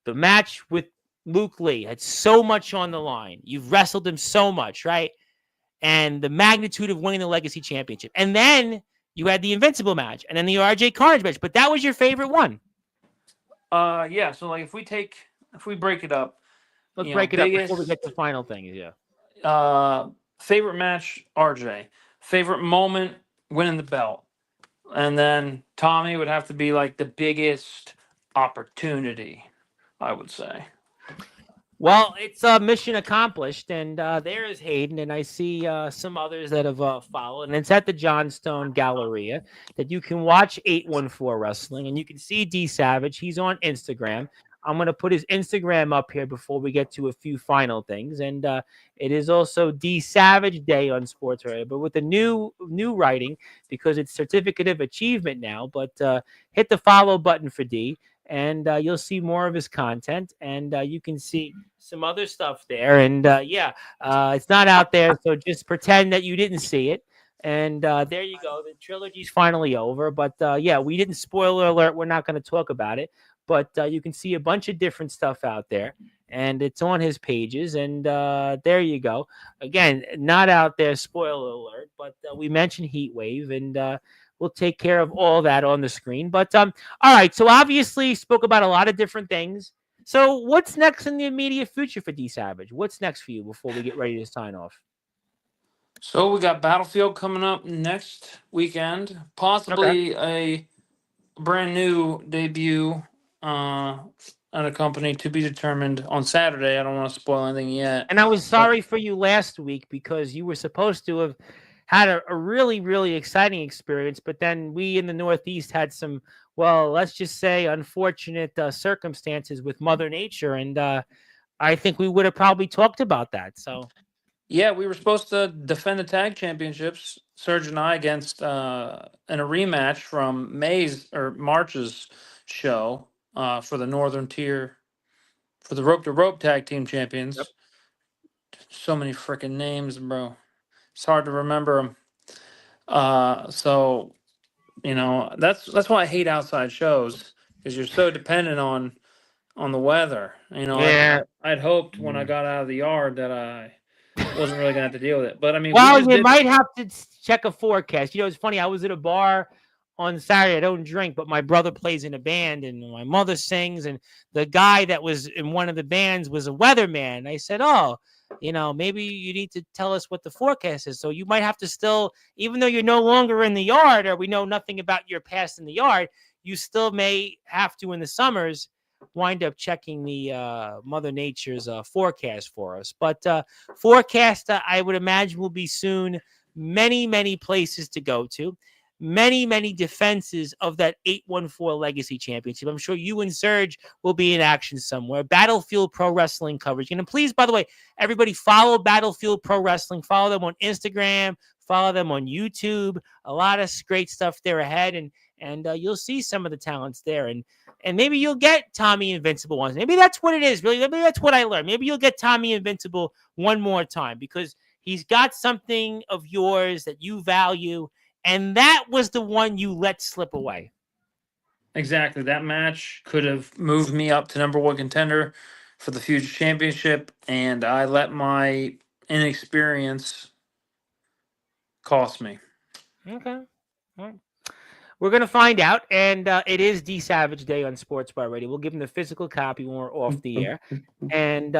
the match with Luke Lee, had so much on the line. You've wrestled him so much, right? And the magnitude of winning the Legacy Championship. And then you had the Invincible match and then the RJ Carnage match. But that was your favorite one. Yeah, so like if we break it up, Let's break it up before we get to biggest the final thing. Yeah. favorite match, RJ. Favorite moment, winning the belt. And then Tommy would have to be like the biggest opportunity. I would say. Well, it's mission accomplished, and there is Hayden, and I see some others that have followed, and it's at the Johnstone Galleria that you can watch 814 Wrestling, and you can see D Savage. He's on Instagram. I'm going to put his Instagram up here before we get to a few final things, and it is also D Savage Day on Sportswire, but with the new writing because it's Certificate of Achievement now. But hit the follow button for D, and you'll see more of his content, and you can see some other stuff there. And it's not out there, so just pretend that you didn't see it. And there you go. The trilogy's finally over. But we didn't spoiler alert. We're not going to talk about it. But you can see a bunch of different stuff out there. And it's on his pages. And there you go. Again, not out there, spoiler alert. But we mentioned Heat Wave. And we'll take care of all that on the screen. But all right. So obviously spoke about a lot of different things. So what's next in the immediate future for D Savage? What's next for you before we get ready to sign off? So we got Battlefield coming up next weekend, possibly a brand new debut at a company to be determined on Saturday. I don't want to spoil anything yet. And I was sorry for you last week because you were supposed to have had a really, really exciting experience, but then we in the Northeast had some, well, let's just say unfortunate circumstances with Mother Nature, and I think we would have probably talked about that. So yeah, we were supposed to defend the tag championships, Serge and I, against in a rematch from March's show for the Northern Tier for the Rope to Rope Tag Team Champions. Yep. So many freaking names, bro. It's hard to remember them. So you know that's why I hate outside shows, because you're so dependent on the weather. You know, yeah. I'd hoped when I got out of the yard that I wasn't really gonna have to deal with it. But I mean, Well, you might have to check a forecast. You know, it's funny. I was at a bar on Saturday. I don't drink, but my brother plays in a band, and my mother sings. And the guy that was in one of the bands was a weatherman. I said, "Oh, you know, maybe you need to tell us what the forecast is." So you might have to still, even though you're no longer in the yard, or we know nothing about your past in the yard, you still may have to in the summers wind up checking the Mother Nature's forecast for us. But forecast, I would imagine, will be soon. Many, many places to go to. Many, many defenses of that 814 Legacy Championship. I'm sure you and Serge will be in action somewhere. Battlefield Pro Wrestling coverage. And please, by the way, everybody follow Battlefield Pro Wrestling. Follow them on Instagram. Follow them on YouTube. A lot of great stuff there ahead. And you'll see some of the talents there. And maybe you'll get Tommy Invincible once. Maybe that's what it is, really. Maybe that's what I learned. Maybe you'll get Tommy Invincible one more time because he's got something of yours that you value, and that was the one you let slip away. Exactly. That match could have moved me up to number one contender for the Future Championship, and I let my inexperience cost me. Okay. All right. We're going to find out, and it is D Savage Day on Sportswire Radio. We'll give him the physical copy when we're off the air. And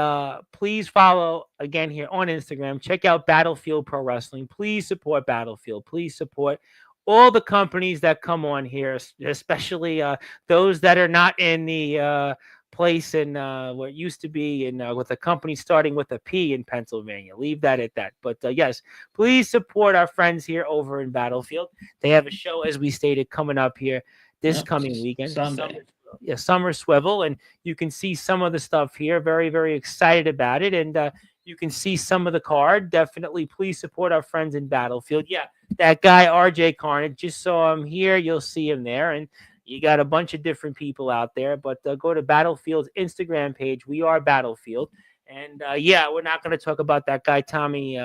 please follow, again, here on Instagram. Check out Battlefield Pro Wrestling. Please support Battlefield. Please support all the companies that come on here, especially those that are not in the place in where it used to be in with a company starting with a P in Pennsylvania. Leave that at that. But yes, please support our friends here over in Battlefield. They have a show, as we stated, coming up here this coming weekend. Sunday. Summer Swivel, and you can see some of the stuff here. Very, very excited about it, and you can see some of the card. Definitely, please support our friends in Battlefield. Yeah, that guy RJ Carnage, just saw him here. You'll see him there, and you got a bunch of different people out there. But go to Battlefield's Instagram page. We are Battlefield. And we're not going to talk about that guy, Tommy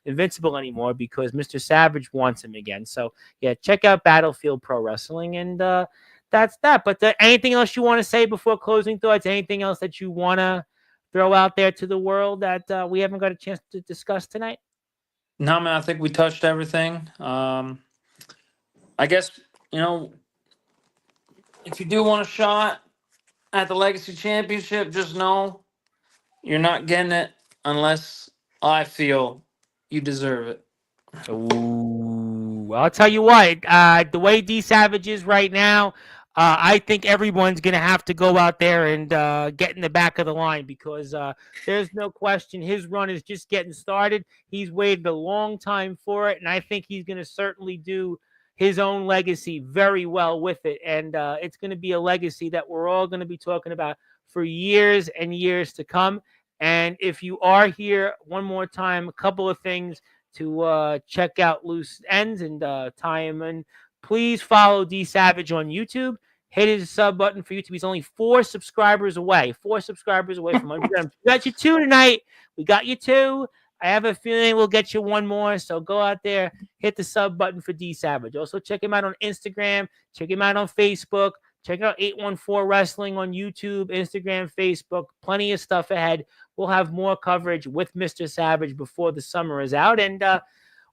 Invincible, anymore because Mr. Savage wants him again. So, yeah, check out Battlefield Pro Wrestling. And that's that. But anything else you want to say before closing thoughts? Anything else that you want to throw out there to the world that we haven't got a chance to discuss tonight? No, man, I think we touched everything. I guess, if you do want a shot at the Legacy Championship, just know you're not getting it unless I feel you deserve it. Ooh, I'll tell you what, the way D Savage is right now, I think everyone's going to have to go out there and get in the back of the line because there's no question his run is just getting started. He's waited a long time for it, and I think he's going to certainly do his own legacy very well with it. And it's going to be a legacy that we're all going to be talking about for years and years to come. And if you are here, one more time, a couple of things to check out Loose Ends and tie him in. Please follow D Savage on YouTube. Hit his sub button for YouTube. He's only 4 subscribers away. 4 subscribers away from 100. We got you 2 tonight. We got you 2. I have a feeling we'll get you 1 more. So go out there, hit the sub button for D Savage. Also check him out on Instagram. Check him out on Facebook. Check out 814 Wrestling on YouTube, Instagram, Facebook. Plenty of stuff ahead. We'll have more coverage with Mr. Savage before the summer is out. And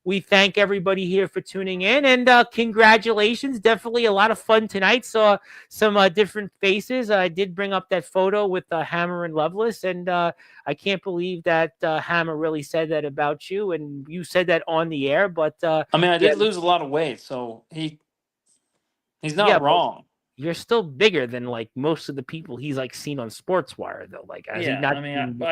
we thank everybody here for tuning in, and congratulations. Definitely a lot of fun tonight. Saw some different faces. I did bring up that photo with Hammer and Loveless, and I can't believe that Hammer really said that about you, and you said that on the air. But I mean, I did lose a lot of weight, so he's not wrong. You're still bigger than like most of the people he's like seen on Sportswire, though. Like, I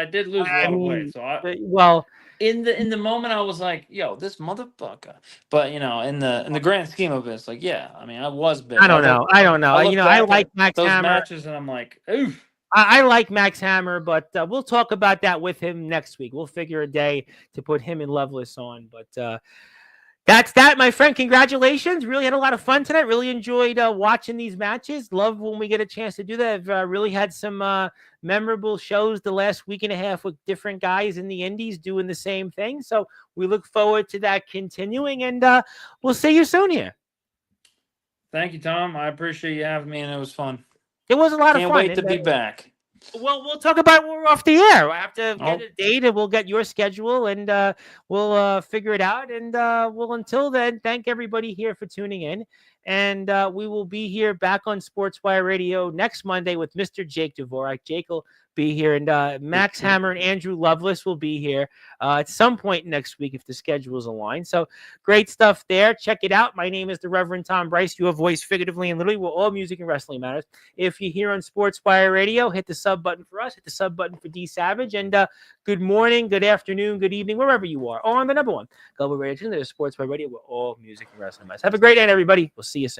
did lose a lot of weight. So in the moment, I was like, "Yo, this motherfucker." But in the grand scheme of it, it's like, yeah. I mean, I was big. I don't know. I like Max those Hammer. matches, and I'm like, oof. I like Max Hammer, but we'll talk about that with him next week. We'll figure a day to put him and Loveless on. But that's that, my friend. Congratulations. Really had a lot of fun tonight. Really enjoyed watching these matches. Love when we get a chance to do that. I've really had some memorable shows the last week and a half with different guys in the indies doing the same thing. So we look forward to that continuing, and we'll see you soon here. Thank you, Tom. I appreciate you having me, and it was fun. It was a lot of fun. Can't wait to be back. Well, we'll talk about when we're off the air. I have to get a date, and we'll get your schedule, and we'll figure it out. And we'll, until then, thank everybody here for tuning in. And we will be here back on Sportswire Radio next Monday with Mr. Jake Dvorak. Jake will be here, and Max Hammer and Andrew Loveless will be here at some point next week if the schedules align. So great stuff there. Check it out. My name is the Reverend Tom Bryce, your voice figuratively and literally where all music and wrestling matters. If you're here on Sportswire Radio, hit the sub button for us, hit the sub button for D Savage, and good morning, good afternoon, good evening, wherever you are, on the number one global radio station, Sportswire Radio, where all music and wrestling matters. Have a great night, everybody. We'll see you soon.